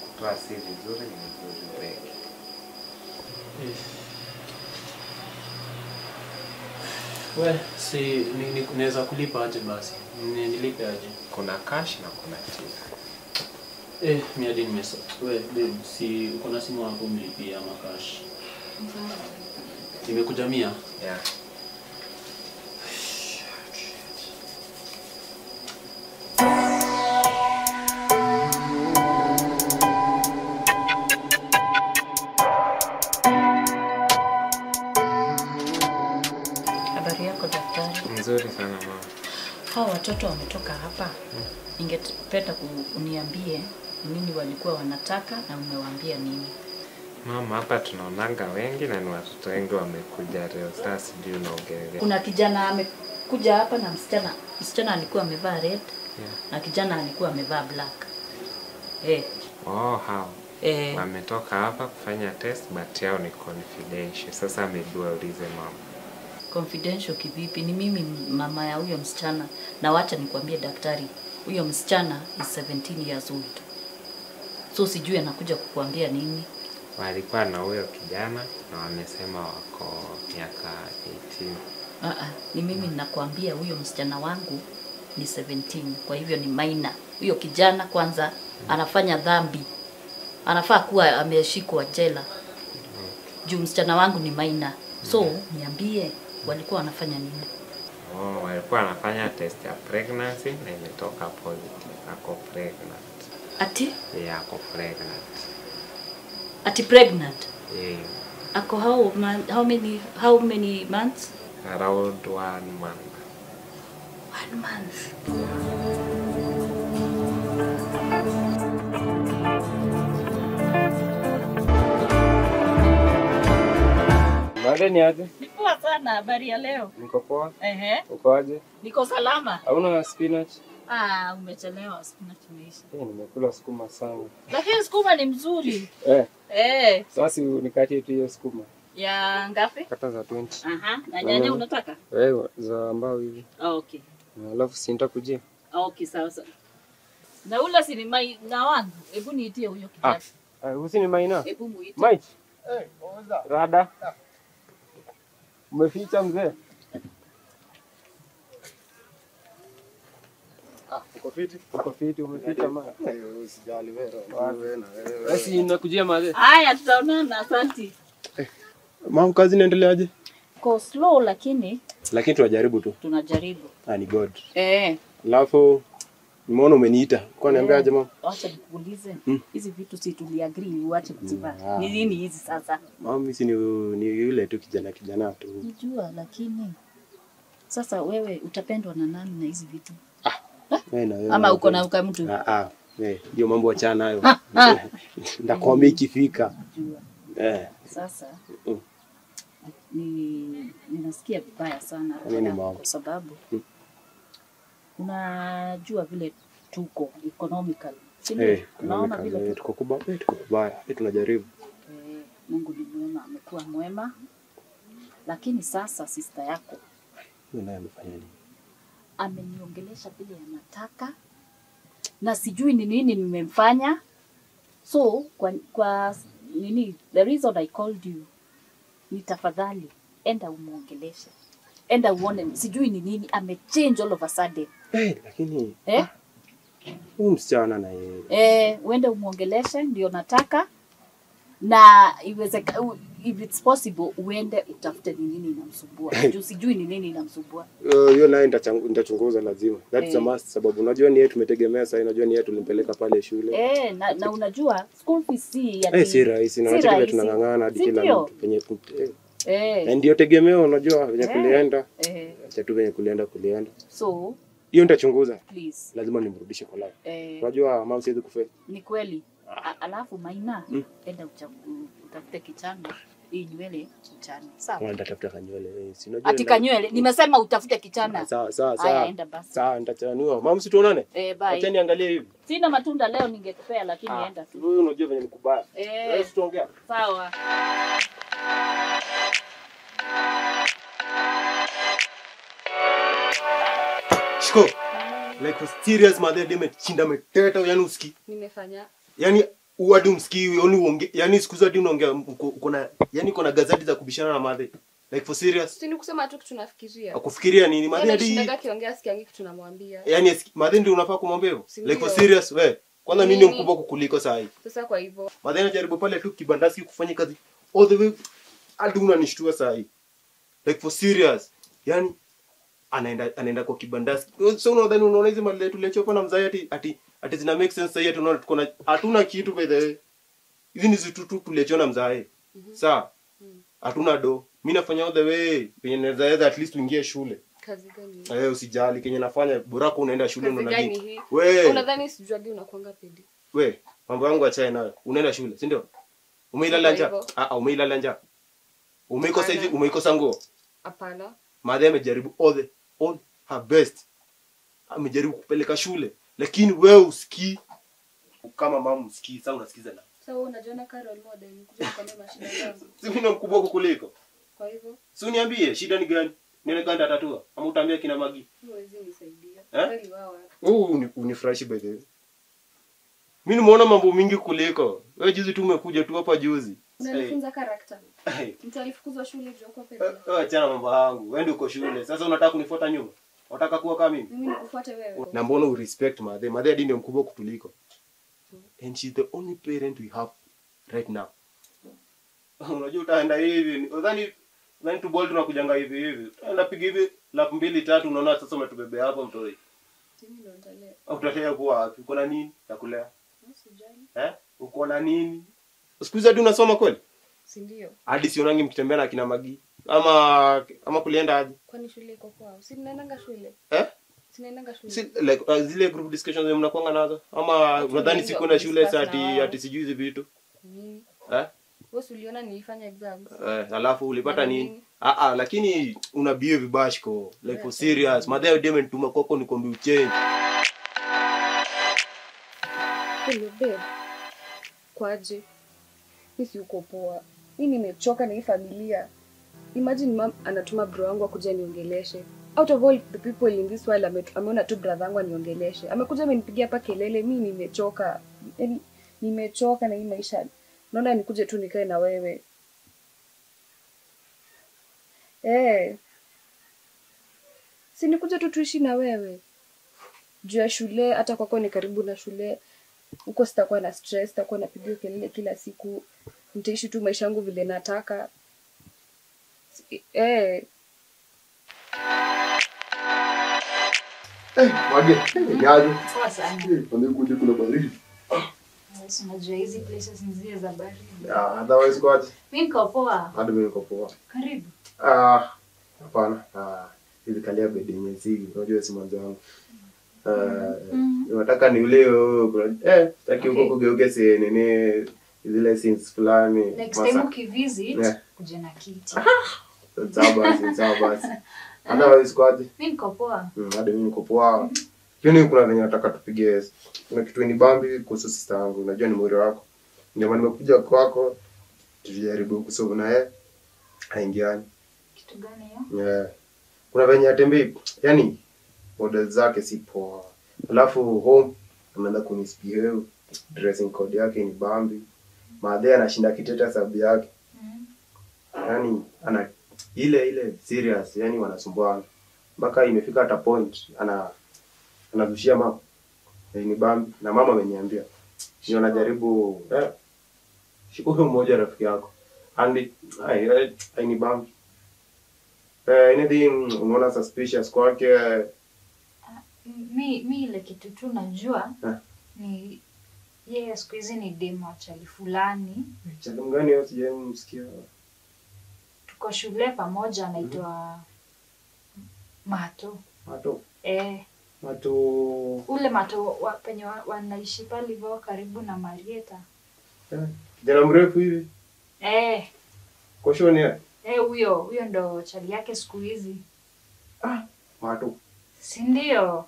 Kutoa si vizuri, ni vizuri zaidi. We, si naweza kulipa aje basi? Nilipe aje? Kuna cash na kuna check. Mimi hadi nimesa. We, babe, si uko na simu hapo mlipia ama cash? Nimekuja 100? Yeah. Habari yako daktari? Nzuri sana mama. Hao watoto wametoka hapa. Ningependa uniambie nini walikuwa wanataka na umewaambia nini? Mama, hapa tunaonanga wengi na ni watoto wengi wamekuja leo. Sasa sijui unaongelea. Kuna kijana amekuja hapa na msichana. Msichana alikuwa amevaa red na kijana alikuwa amevaa black. Hao. Wametoka hapa kufanya test but yao ni confidential. Sasa amejua ulize mama. Confidential kivipi? Ni mimi mama ya huyo msichana. Na wacha nikwambie daktari, huyo msichana is 17 years old. So sijui anakuja kukuambia nini. Walikuwa na huyo kijana na wamesema wako miaka 18. Ni mimi ninakwambia huyo msichana wangu ni 17. Kwa hivyo ni minor. Huyo kijana kwanza anafanya dhambi. Anafaa kuwa ameshikwa jela. Juu msichana wangu ni minor. So niambie walikuwa wanafanya nini? Walikuwa wanafanya test ya pregnancy na imetoka positive. Ako pregnant. Ati? Yeah, ako pregnant. Ati pregnant? Yeah. Ako how many months? Around 1 month. 1 month. Baada ni aje? Poa sana, habari ya leo? Niko poa. Uko aje? Niko salama. Hauna spinach? Umechelewa, spinach imeisha. Nimekula sukuma sana. Lakini sukuma ni mzuri. Sasa nikatie tu hiyo sukuma. Ya ngapi? Kata za 20. Na nyanya unataka? Za mbao hivi. Okay. Alafu si nitakujia. Okay, sawa sawa. Na ula si ni mai na wangu. Hebu niitie huyo kijana. Usi ni maina? Hebu muite. Mike. Oza. Rada. Umeficha mzee? Uko fiti, umeficha mama. Usijali wewe. Basi nakujia mzee. Haya tutaonana, asante. Mama, kazi inaendeleaje? Ko slow lakini tunajaribu tu. Tunajaribu. Ni God. Alafu nimeona umeniita. Kwa niambiaje mama? Acha nikuulize. Hizi vitu si tuliagree uache kuzivaa. Ni nini hizi sasa? Mama, mimi ni yule tu kijana tu. Nijua lakini sasa wewe utapendwa na nani na hizi vitu? Ama uko na uka mtu? Ndio mambo achana nayo. Ndakwambia ikifika. Sasa ninasikia vibaya sana kwa sababu unajua vile tuko economically. Unaona vile tuko kubaya. Tunajaribu. Mungu ni mwema, amekuwa mwema. Lakini sasa sister yako naye amefanya nini? Ameniongelesha vile anataka na sijui ni nini nimemfanya. So kwa nini the reason I called you ni tafadhali enda umuongeleshe. Enda uone sijui ni nini amechange all of a sudden. Lakini huyu msichana na yeye. Uende umuongeleshe ndio nataka. Na if it's possible uende utafute ni nini inamsumbua. Juu sijui ni nini inamsumbua. Hiyo naye nitachunguza lazima. That's a must sababu unajua ni yeye tumetegemea sasa, unajua ni yeye tulimpeleka pale shule. Na unajua school fees si rahisi na wacha kile tunangangana hadi kila mtu penye ndio tegemeo unajua venye kulienda. Acha tu venye kulienda. So hiyo nitachunguza. Please. Lazima nimrudishe kwa life. Unajua mama siwezi kufa. Ni kweli. Alafu Maina enda utafute kichana hii nywele kichana. Sawa. Nitatafuta kanywele. Si unajua. Ati kanywele. Nimesema utafute kichana. Sawa. Haya enda basi. Sawa nitachanua. Mama situonane? Bye. Acha niangalie hivi. Sina matunda leo ningekupea lakini enda tu. Wewe unajua venye nikubaya. Tutaongea. Sawa. Shiko. Like for serious mother deme chinda meteta yani usiki. Nimefanya. Yani uwadi umsiki yani siku zote unaongea uko na yani uko na gazeti za kubishana na mother. Like for serious. Si ni kusema tu kitu tunafikiria. Akufikiria nini mother hadi? Shindaga kiongea sikiangi kitu tunamwambia. Yani mother ndio unafaa kumwambia hivyo. Like for serious we. Kwanza mimi ndio mkubwa kukuliko saa hii. Sasa kwa hivyo. Mother anajaribu pale tu kibandasi kufanya kazi all the way hadi unanishtua saa hii. Like for serious. Yani anaenda kwa kibandasi. So unaona hizo mali tulichopa na mzai ati zina make sense sasa tunaona tuko na hatuna kitu by the way. Hizi ni zitu tu tulichona mzai. Sawa? Hatuna do. Mimi nafanya all the way penye naweza at least uingie shule. Kazi gani? Usijali kenye nafanya bora unaenda shule unaona nini. Unadhani sijuagi unakuanga pedi? Mambo yangu achae nayo. Unaenda shule, si ndio? Umeilala njaa? Umeilala njaa. Umeikosa hivi, umeikosa nguo? Hapana. Madhe amejaribu all her best. Amejaribu kupeleka shule, lakini wewe usikii kama mama usikii, sasa unasikiza na. Sasa unajiona Carol model kuja kukwambia mashida zangu. Si mimi mkubwa kukuliko. Kwa hivyo? Si uniambie shida ni gani? Nione kanda tatua. Ama utaambia kina Magi. Huwezi nisaidia. Kweli wao. Unifresh by the way. Mimi nimeona mambo mingi kuliko. Wewe juzi tu umekuja tu hapa juzi. Unanifunza character. Mtu alifukuzwa shule juu kwa pedi. Achana mambo yangu. Wewe ndio uko shule. Sasa unataka kunifuata nyuma? Unataka kuwa kama mimi? Mimi nikufuate wewe. Na mbona urespect mother? Mother hadi ndio mkubwa kutuliko. And she's the only parent we have right now. Unajua utaenda hivi. Udhani tu ball tunakujanga hivi. Anapiga hivi lap 2-3 unaona sasa umetubebea hapo mtoi. Mimi ndo nitalea. Utalea kwa wapi? Uko na nini ya kulea? Usijali. Uko na nini? Siku hizi hadi unasoma kweli? Si ndio. Hadi sionangi mkitembea na kina Magi. Ama kulienda aje? Kwani shule iko kwao? Si ninaendanga shule. Sinaendanga shule. Si like zile group discussions mnakuanga nazo ama unadhani siku na shule ati sijui hizi vitu? Nini? Wewe uliona nilifanya exams. Alafu ulipata nini? Lakini una behave vibaya shiko. Like for serious. Madam Demon tumakoko ni kombi uchange. Hello babe. Kwaje? Mimi si uko poa. Mimi nimechoka na hii familia. Imagine mom anatuma bro wangu akuja niongeleshe. Out of all the people in this world ameona tu brother wangu aniongeleshe. Amekuja amenipigia hapa kelele, mimi nimechoka. Yaani nimechoka na hii maisha. Naona nikuje tu nikae na wewe. Si nikuje tu tuishi na wewe. Juu ya shule, hata kwako ni karibu na shule. Huko sitakuwa na stress, sitakuwa napigia kelele kila siku. Nitaishi tu maisha yangu vile nataka. Wage, yaje? Poa sana. Kuja kuna baridi. Unajua hizi places ni zile za baridi. Otherwise kwaje? Mimi niko poa. Hadi mimi niko poa. Karibu. Hapana. Hivi kalia bedi nyezi, unajua si mwanzo wangu. Nataka ni ule sitaki huko kugeuke si nini zile scenes fulani. Next time ukivisit kuja na kiti. Sawa basi. Otherwise kwaje? Mimi niko poa. Hadi mimi niko poa. Hiyo kuna venye nataka tupige. Kuna kitu ni bambi kuhusu sister yangu. Unajua ni mwili wako. Ndio maana nimekuja kwako. Tujaribu kusoma naye. Haingiani. Kitu gani hiyo? Kuna venye atembei. Yaani model zake si poa. Alafu home ameanza kunisbehave. Dressing code yake ni bambi. Maadhi anashinda kiteta sababu yake. yani ana ile serious, yani wanasumbuana mpaka imefika hata point anazushia mama ni bambi, na mama ameniambia ndio najaribu shiko mmoja rafiki yako and I ni bambi anything unaona suspicious kwake. Mi ile kitu tu najua ni yeye siku hizi ni demo chali fulani. Chali mgani yeye sijamsikia? Tuko shule pamoja anaitwa Mato. Mato? Mato. Ule Mato penye wanaishi pale hivyo karibu na Marieta. Jana mrefu hivi? Koshoni ya? Huyo ndo chali yake siku hizi. Mato. Si ndio?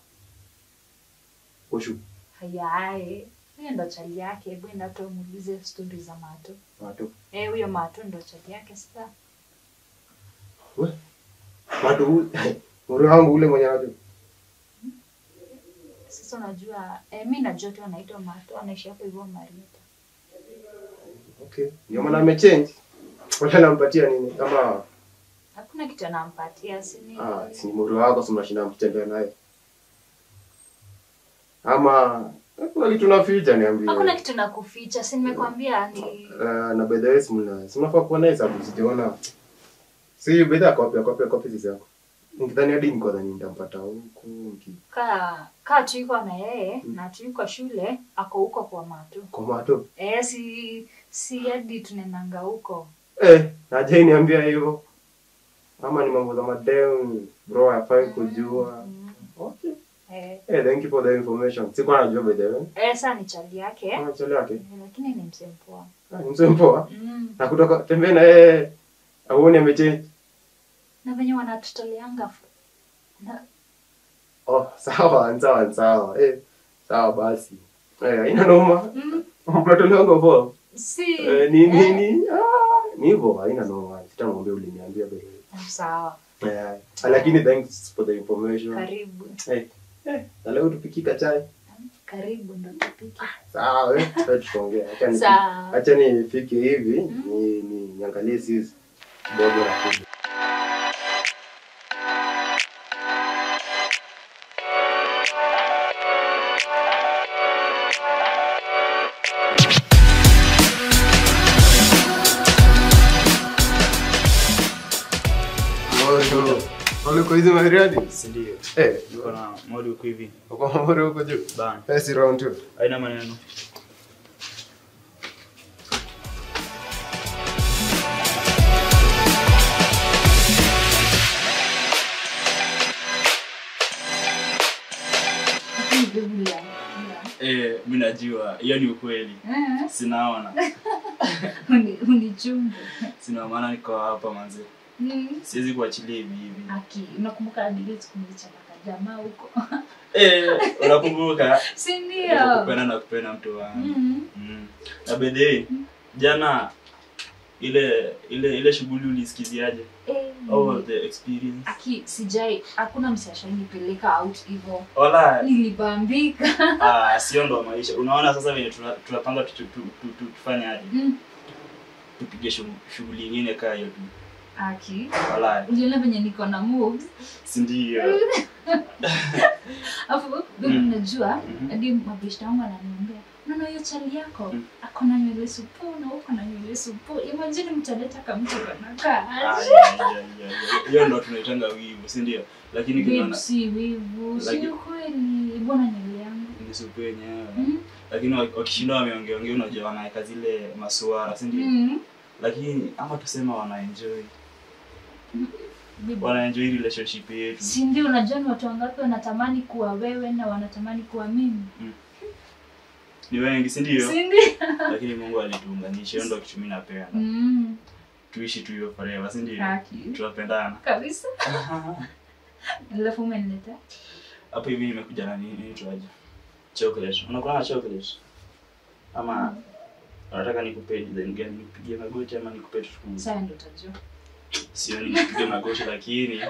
Koshu. Hayae. Huyo ndo chali yake, hebu enda tu muulize stories za Mato. Mato. Huyo Mato ndo chali yake sasa. Mato moro wangu ule mwenye anajua. Sasa unajua, mimi najua tu anaitwa Mato, anaishi hapo hivyo Marieta. Okay. Ndio maana amechange. Wacha nampatia nini kama hakuna kitu anampatia sini. Si moro wako si mnashinda mkitembea naye. Ama kuna kitu naficha niambie. Hakuna kitu nakuficha, si nimekwambia ni na by the way simnafaa kuwa naye sababu sijaona. Si bidhaa copy hizi zako. Nikidhani hadi niko dhani nitampata huko kaa tu yuko na yeye na tu yuko shule ako huko kwa Mato. Kwa Mato? Si hadi tunenanga huko. Naje niambia hivyo. Ama ni mambo za madem bro hafai kujua. Okay. Thank you for the information. Sikuwa najua by the way. Sasa ni chali yake. Chali yake. Lakini ni msempoa. Ni msempoa? Na kutoka tembea na yeye auone amechange. Na venye wanatutoleanga. Sawa. Sawa basi. Haina noma. Mnatoleanga for. Si. Nini? Ni hivyo haina noma. Sitamwambia uliniambia by the way. Sawa. Lakini thanks for the information. Karibu. Na leo tupikika chai. Karibu ndo tupike. Sawa, tutaongea. Acha nifike hivi, niangalie sisi kidogo na kidogo. Wale kwa hizo mahariadi? Ndio. Niko na mori huko hivi. Uko mori huko juu? Bana. Pesi round 2. Haina maneno. Mimi najua hiyo ni ukweli. Sinaona. Unichunge. Sina maana niko hapa manze. Siwezi kuachilia hivi. Unakumbuka hadithi kumlicha jamaa huko? Unakumbuka? Si ndio? Nakupenda mtu wangu. Na bede jana ile shughuli ulisikiziaje? The experience. Hakuna msashanipeleka out hivyo. Wala nilibambika. Sio ndo maisha. Unaona sasa vile tunapanga tufanye aje? Tupige shughuli nyingine kaa hiyo tu. Wala. Uliona venye niko na moves? Si ndio. Afu unajua hadi mabishta wangu ananiambia, "Nana hiyo chali yako ako na nywele supu na uko na nywele supu. Imagine mtaleta kama mtu anakaa." Hiyo ndo tunaitanga wivu, si ndio? Lakini kuna si wivu, si kweli. Bwana nywele yangu ni supu yenyewe. Lakini wakishinda wameongea unajua wanaweka zile masuara, si ndio? Lakini ama tuseme wanaenjoy. Wanaenjoy relationship yetu. Si ndio? Unajua ni watu wangapi wanatamani kuwa wewe na wanatamani kuwa mimi? Ni wengi, si ndio? Si ndio? Lakini Mungu alituunganisha, ndio kitu mimi napenda. Tuishi tu hiyo forever, si ndio? Tunapendana. Kabisa. Alafu umenileta? Hapo hivi nimekuja na nini tuaje? Chocolate. Unakula chocolate? Ama unataka nikupe design gani? Nikupigie magoti ama nikupe tu? Sasa ndio utajua. Sio nikupigie magoti lakini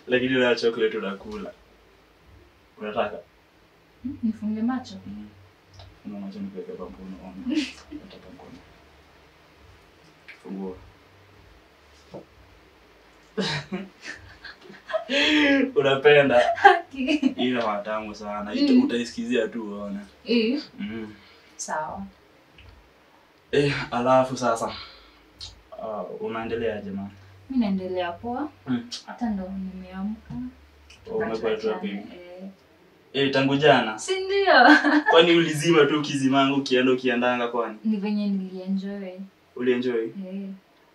ile chocolate unakula. Unataka? Nifunge macho. Una macho nikuweke hapo mkono. Nataka mkono. Fungua. Unapenda. Ila matamu sana. Utaisikizia tu uone. Sawa. Alafu sasa. Unaendelea jamani? Mimi naendelea poa. Hata ndo nimeamka. Umekuwa tu hapo. Tangu jana. Si ndio? Kwani ulizima tu kizimangu ukiandanga kwani? Ni venye nilienjoy. Ulienjoy?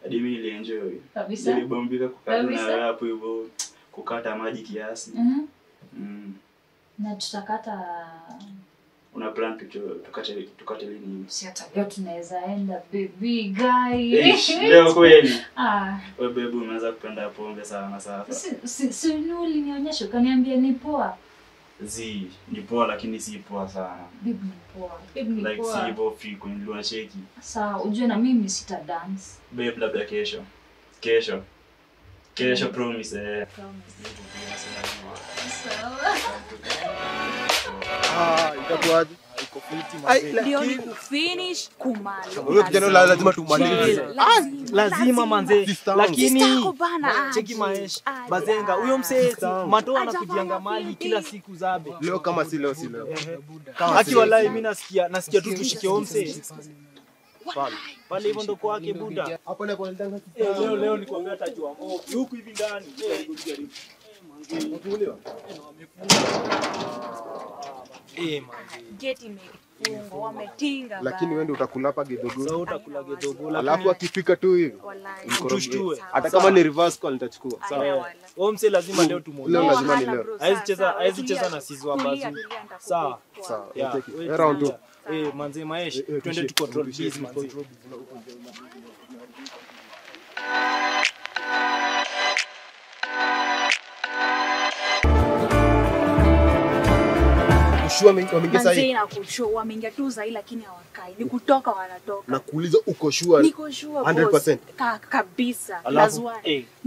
Hadi mimi nilienjoy. Kabisa. Nilibombika kukata na hapo hivyo kukata maji kiasi. Na tutakata una plan tukate lini? Si hata leo tunaweza enda baby guy. Leo kweli? Wewe baby umeanza kupenda pombe sana sasa. Si ulinionyesha ukaniambia ni poa. Ni poa lakini si poa sana. Baby ni poa. Baby ni like poa. Si hivyo frequent ndio cheki. Sawa, ujue na mimi sita dance. Babe labda kesho. Kesho promise. Itakuwaje? Iko fiti mazee. Ndio ni kufinish kumaliza. Wewe kijana lazima tumalize. Lazima manze. Lakini cheki Maesh. Bazenga huyo msee Mato anakujianga mali kila siku zabe. Leo kama si leo. Aki wallahi mimi nasikia tu tushike msee. Pale hivyo ndo kwake buda. Hapo ndipo nilitanga leo nikwambia atajua huku hivi ndani. Utuliwa. Geti imefungwa, wametinga. Lakini wewe ndio utakula hapa gedogo. Sasa utakula gedogo. Alafu akifika tu hivi. Tushtue. Hata kama ni reverse call nitachukua. Sawa. Wao mse lazima leo tumuone. Leo lazima ni leo. Haizi cheza na sisi wa bazu. Sawa. Sawa. Round 2. Manze Maesh, twende tu control busy manze. Wameingia sasa hivi. Manze na kushow wameingia tu zaidi lakini hawakai. Ni kutoka wanatoka. Na kuuliza uko sure? Niko sure 100%. Kabisa. Lazima.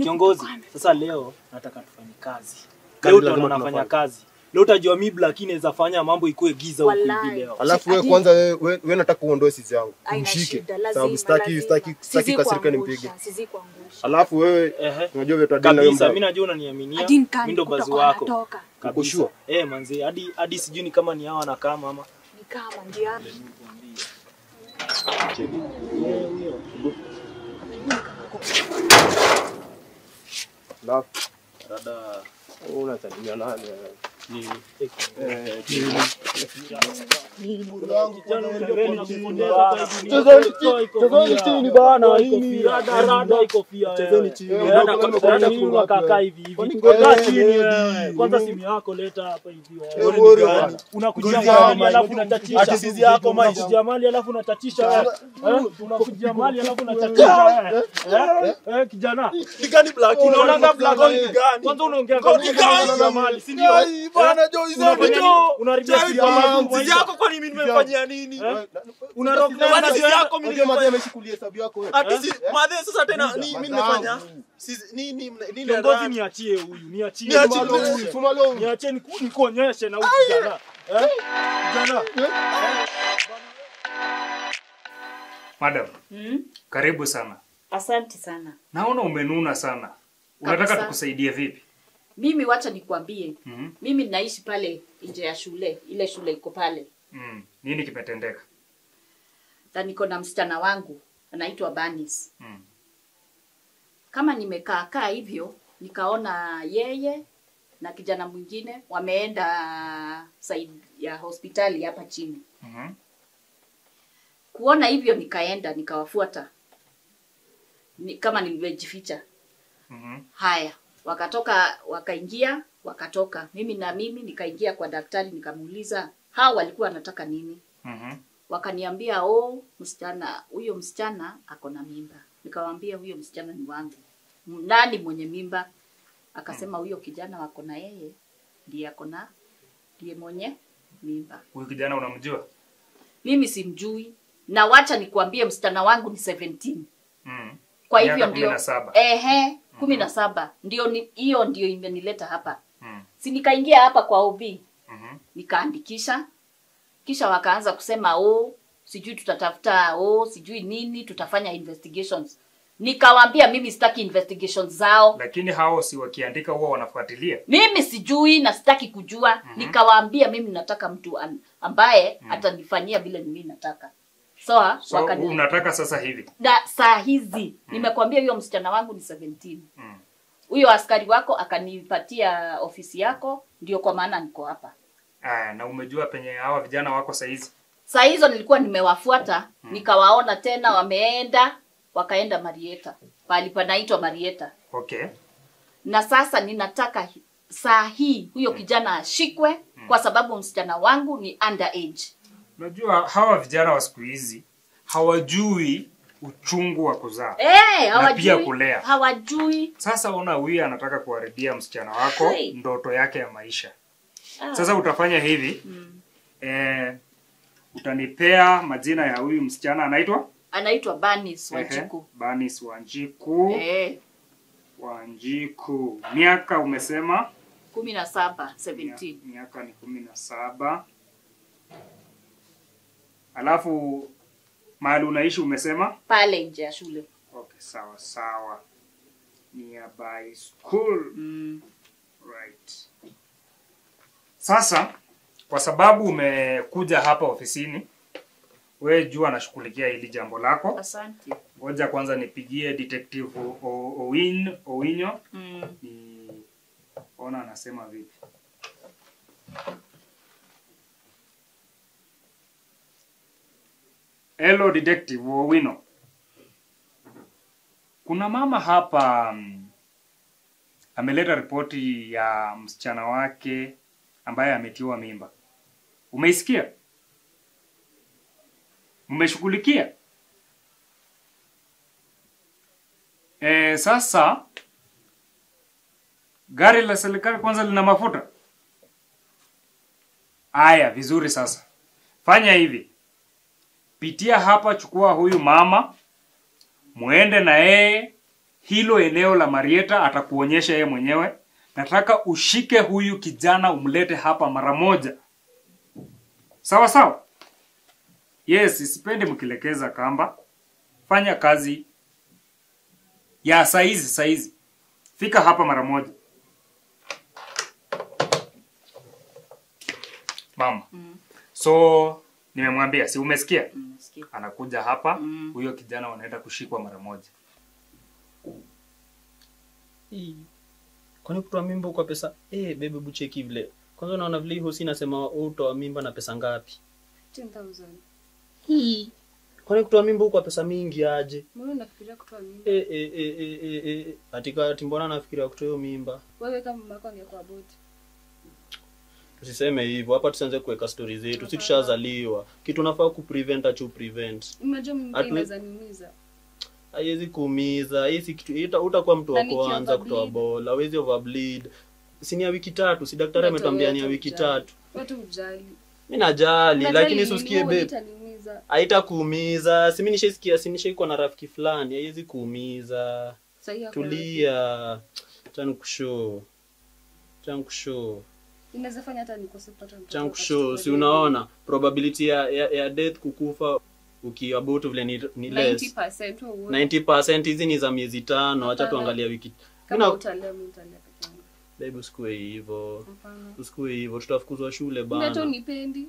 Kiongozi, sasa leo nataka tufanye kazi. Leo tunafanya kazi. Leo utajua mimi black inaweza fanya mambo ikuwe giza huko hivi leo. Alafu wewe kwanza wewe nataka uondoe sisi yangu. Mshike. Sababu sitaki kasirika nimpige. Alafu wewe unajua wewe tutadili na wewe. Kabisa mimi najua unaniaminia. Mimi ndo bazu wako. Kabisa. Manzi hadi sijui ni kama ni hawa na kama mama. Ni kama ndio. Alafu dada unasalimia nani? Nini? Chezeni bana hii. Rada iko pia. Chezeni chini. Rada kukaa hivi hivi. Kwanza simu yako leta hapa hivi. Unakuja mali alafu unatatisha. Ati sisi yako maji jamali alafu unatatisha. Unakuja mali alafu unatatisha. Kijana. Digani black unaona black gani? Kwanza unaongea kwa mali, si ndio? Bana jo hizo unaribia sisi yako kwa nini mimi nimefanyia nini? Unaroga bana sisi yako mimi nimefanyia ameshukulia hesabu yako wewe. Ati si madhe sasa tena mimi nimefanya nini kiongozi niachie huyu niachie huyu niachie nikuonyeshe na huyu kijana kijana Madam. Karibu sana. Asante sana. Naona umenuna sana. Unataka tukusaidie vipi? Mimi wacha nikwambie. Mimi naishi pale nje ya shule. Ile shule iko pale. Nini kimetendeka? Na niko na msichana wangu anaitwa Banis. Kama nimekaa hivyo nikaona yeye na kijana mwingine wameenda side ya hospitali hapa chini. Kuona hivyo nikaenda nikawafuata. Kama nilivyojificha. Haya, wakaingia, wakatoka. Mimi nikaingia kwa daktari nikamuuliza hao walikuwa wanataka nini? Wakaniambia huyo msichana ako na mimba. Nikamwambia huyo msichana ni wangu. Nani mwenye mimba? Akasema huyo kijana wako na yeye ndiye mwenye mimba. Huyo kijana unamjua? Mimi simjui. Na wacha nikwambie msichana wangu ni 17. Kwa hivyo ndio 17. Hiyo ndio imenileta hapa. Si nikaingia hapa kwa OB. Nikaandikisha. Kisha wakaanza kusema sijui tutatafuta sijui nini tutafanya investigations. Nikawaambia mimi sitaki investigations zao. Lakini hao si wakiandika huwa wanafuatilia. Mimi sijui na sitaki kujua. Nikawaambia mimi nataka mtu ambaye atanifanyia vile mimi nataka. So unataka sasa hivi. Saa hizi nimekwambia huyo msichana wangu ni 17. Huyo askari wako akanipatia ofisi yako, ndio kwa maana niko hapa. Na umejua penye hawa vijana wako saa hizi? Saa hizo nilikuwa nimewafuata, nikawaona tena wameenda, wakaenda Marieta. Pali panaitwa Marieta. Okay. Na sasa ninataka saa hii huyo kijana ashikwe kwa sababu msichana wangu ni underage. Unajua hawa vijana wa siku hizi hawajui uchungu wa kuzaa. Hawajui. Pia kulea. Hawajui. Sasa ona huyu anataka kuharibia msichana wako ndoto yake ya maisha. Sasa utafanya hivi. Utanipea majina ya huyu msichana anaitwa? Anaitwa Banis Wanjiku. Banis Wanjiku. Wanjiku. Miaka umesema? 17, 17. Miaka ni 17. Alafu mahali unaishi umesema? Pale nje ya shule. Okay, sawa sawa. Nearby school. Right. Sasa kwa sababu umekuja hapa ofisini, wewe jua nashughulikia hili jambo lako. Asante. Ngoja kwanza nipigie detective Owinyo. Ni ona anasema vipi. Hello detective Owino. Kuna mama hapa ameleta ripoti ya msichana wake ambaye ametiwa mimba. Umeisikia? Mmeshughulikia? Sasa gari la serikali kwanza lina mafuta. Aya, vizuri sasa. Fanya hivi. Pitia hapa, chukua huyu mama, muende na yeye hilo eneo la Marieta, atakuonyesha yeye mwenyewe. Nataka ushike huyu kijana umlete hapa mara moja. Sawa sawa? Yes, sipendi mkilekeza kamba. Fanya kazi ya saizi. Fika hapa mara moja. Mama. So nimemwambia, si umesikia? Anakuja hapa, huyo kijana wanaenda kushikwa mara moja. Kwani kutoa mimba kwa pesa? Bebe bucheki vile. Kwanza unaona vile hosi nasema utoa mimba na pesa ngapi? 10,000. Kwani kutoa mimba kwa pesa mingi aje? Mbona unafikiria kutoa mimba? Atika timbona nafikiria kutoa mimba. Wewe kama mama yako angekuwa boti. Tusiseme hivyo. Hapa tusianze kuweka stories zetu. Sisi tushazaliwa. Kitu nafaa kuprevent acho prevent. Unajua mimba inaweza niumiza. Haiwezi kuumiza. Hii si kitu utakuwa mtu wa kwanza kutoa bola. Hawezi overbleed. Si ni ya wiki 3, si daktari ametuambia ni ya wiki 3. Watu ujali. Mimi najali, lakini usikie babe. Haitakuumiza. Si mimi nishasikia, si nishaikuwa na rafiki fulani, haiwezi kuumiza. Tulia. Chankushow. Inaweza fanya hata nikose kupata mtoto. Chankushow, si unaona probability ya death kukufa ukiabortu vile ni less. 90% hizi ni za miezi 5, acha tuangalia wiki. Kama utalea peke yangu. Babe usikue hivyo. Usikue hivyo, tutafukuzwa shule bana. Ndio unipendi.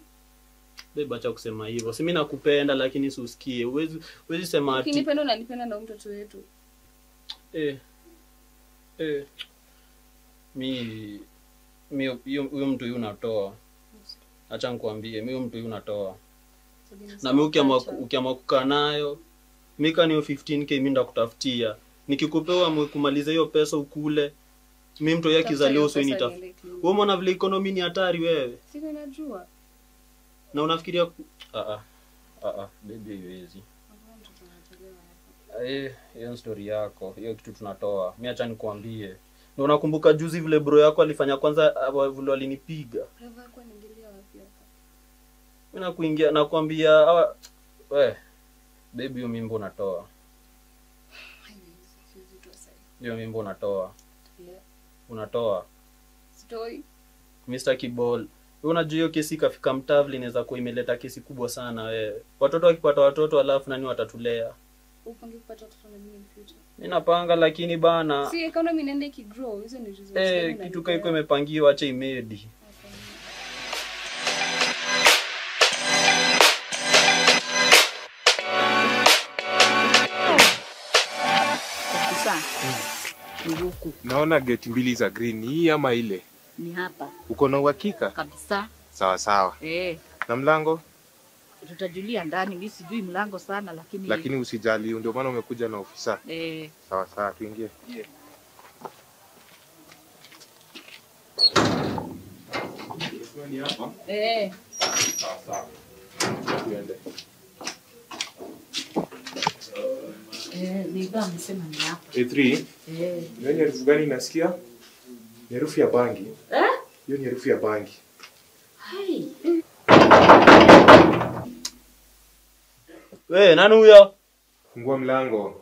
Babe acha kusema hivyo. Si mimi nakupenda lakini usikie. Huwezi sema ati. Ukinipenda unanipenda na mtoto wetu. Mimi huyo mtu yule unatoa. Acha nikwambie, mimi huyo mtu yule unatoa. Na mimi ukiamua kukaa nayo, mimi kani 15k mimi ndakutafutia. Nikikupewa kumaliza hiyo pesa ukule, mimi mtu yake kizalio uswe nitafuta. Wewe umeona vile economy ni hatari wewe? Siko najua. Na unafikiria baby haiwezi. Hiyo story yako, hiyo kitu tunatoa. Mimi acha nikwambie. Na unakumbuka juzi vile bro yako alifanya kwanza vile alinipiga? Bro yako anaingilia wapi hapa? Mimi nakuingia nakwambia baby hiyo mimba unatoa. Hiyo mimba unatoa. Unatoa. Story. Mr. Kibol. Wewe unajua hiyo kesi kafika Mtavli inaweza kuwa imeleta kesi kubwa sana wewe. Watoto wakipata watoto alafu nani watatulea? upange kupata watoto na mimi in future? Mimi napanga lakini bana. Si economy inaenda ikigrow, hizo ni reasons. Kitu kaiko imepangiwa acha imedi. Naona gate mbili za green, hii ama ile? Ni hapa. Uko na uhakika? Kabisa. Sawa sawa. Na mlango? Tutajulia ndani, mimi sijui mlango sana lakini usijali, ndio maana umekuja na ofisa. Sawa sawa, tuingie. Ni hapa? Sawa sawa. Tuende. Niba msema ni hapa. A3. Nani harufu gani nasikia? Ni harufu ya bangi. Hiyo ni harufu ya bangi. Hai. Wewe nani huyo? Fungua mlango.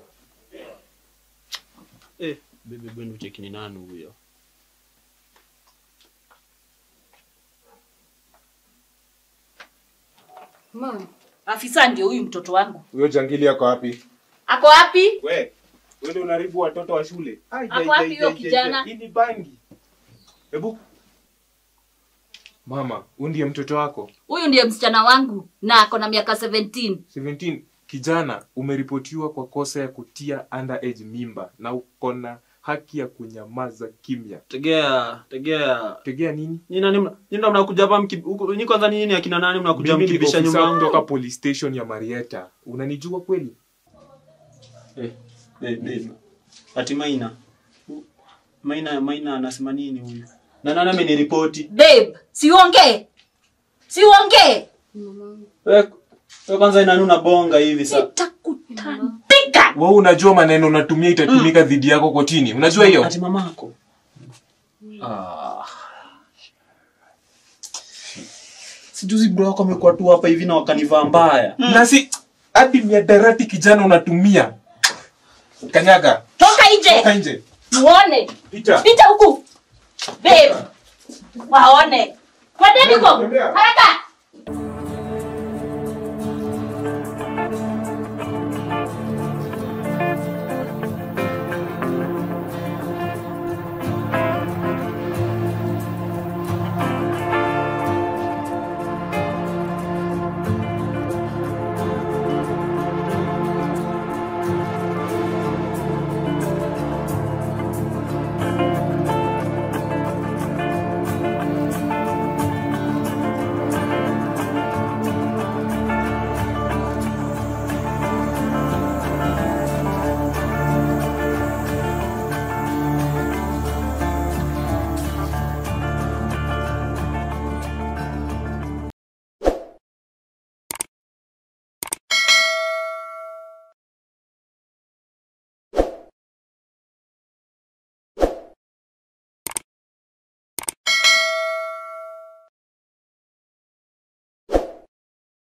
Bebe bwana cheki ni nani huyo? Mama, afisa ndio huyu mtoto wangu. Huyo jangili yako wapi? Ako wapi? Wewe ndio unaribu watoto wa shule. Ako wapi huyo kijana? Hii ni bangi. Hebu Mama, huyu ndiye mtoto wako? Huyu ndiye msichana wangu na ako na miaka 17. 17. Kijana, umeripotiwa kwa kosa ya kutia underage mimba na uko na haki ya kunyamaza kimya. Tegea nini? Nyinyi ndio mnakuja hapa nyinyi kwanza nini akina nani mnakuja mkibisha nyumba yangu kutoka police station ya Marietta. Unanijua kweli? Ati Maina anasema nini huyu? Na nani ameniripoti? Babe, siongee. Wewe kwanza ina nuna bonga hivi sasa. Nitakutandika. Wewe unajua maneno unatumia itatumika dhidi yako kotini. Unajua hiyo? Ati mamako. Sijuzi bro wako amekuwa tu hapa hivi na wakanivaa mbaya. Na si hadi miadarati kijana unatumia. Kanyaga. Toka nje. Muone. Pita huku. Babe. Waone. Kwa nini kwa? Haraka.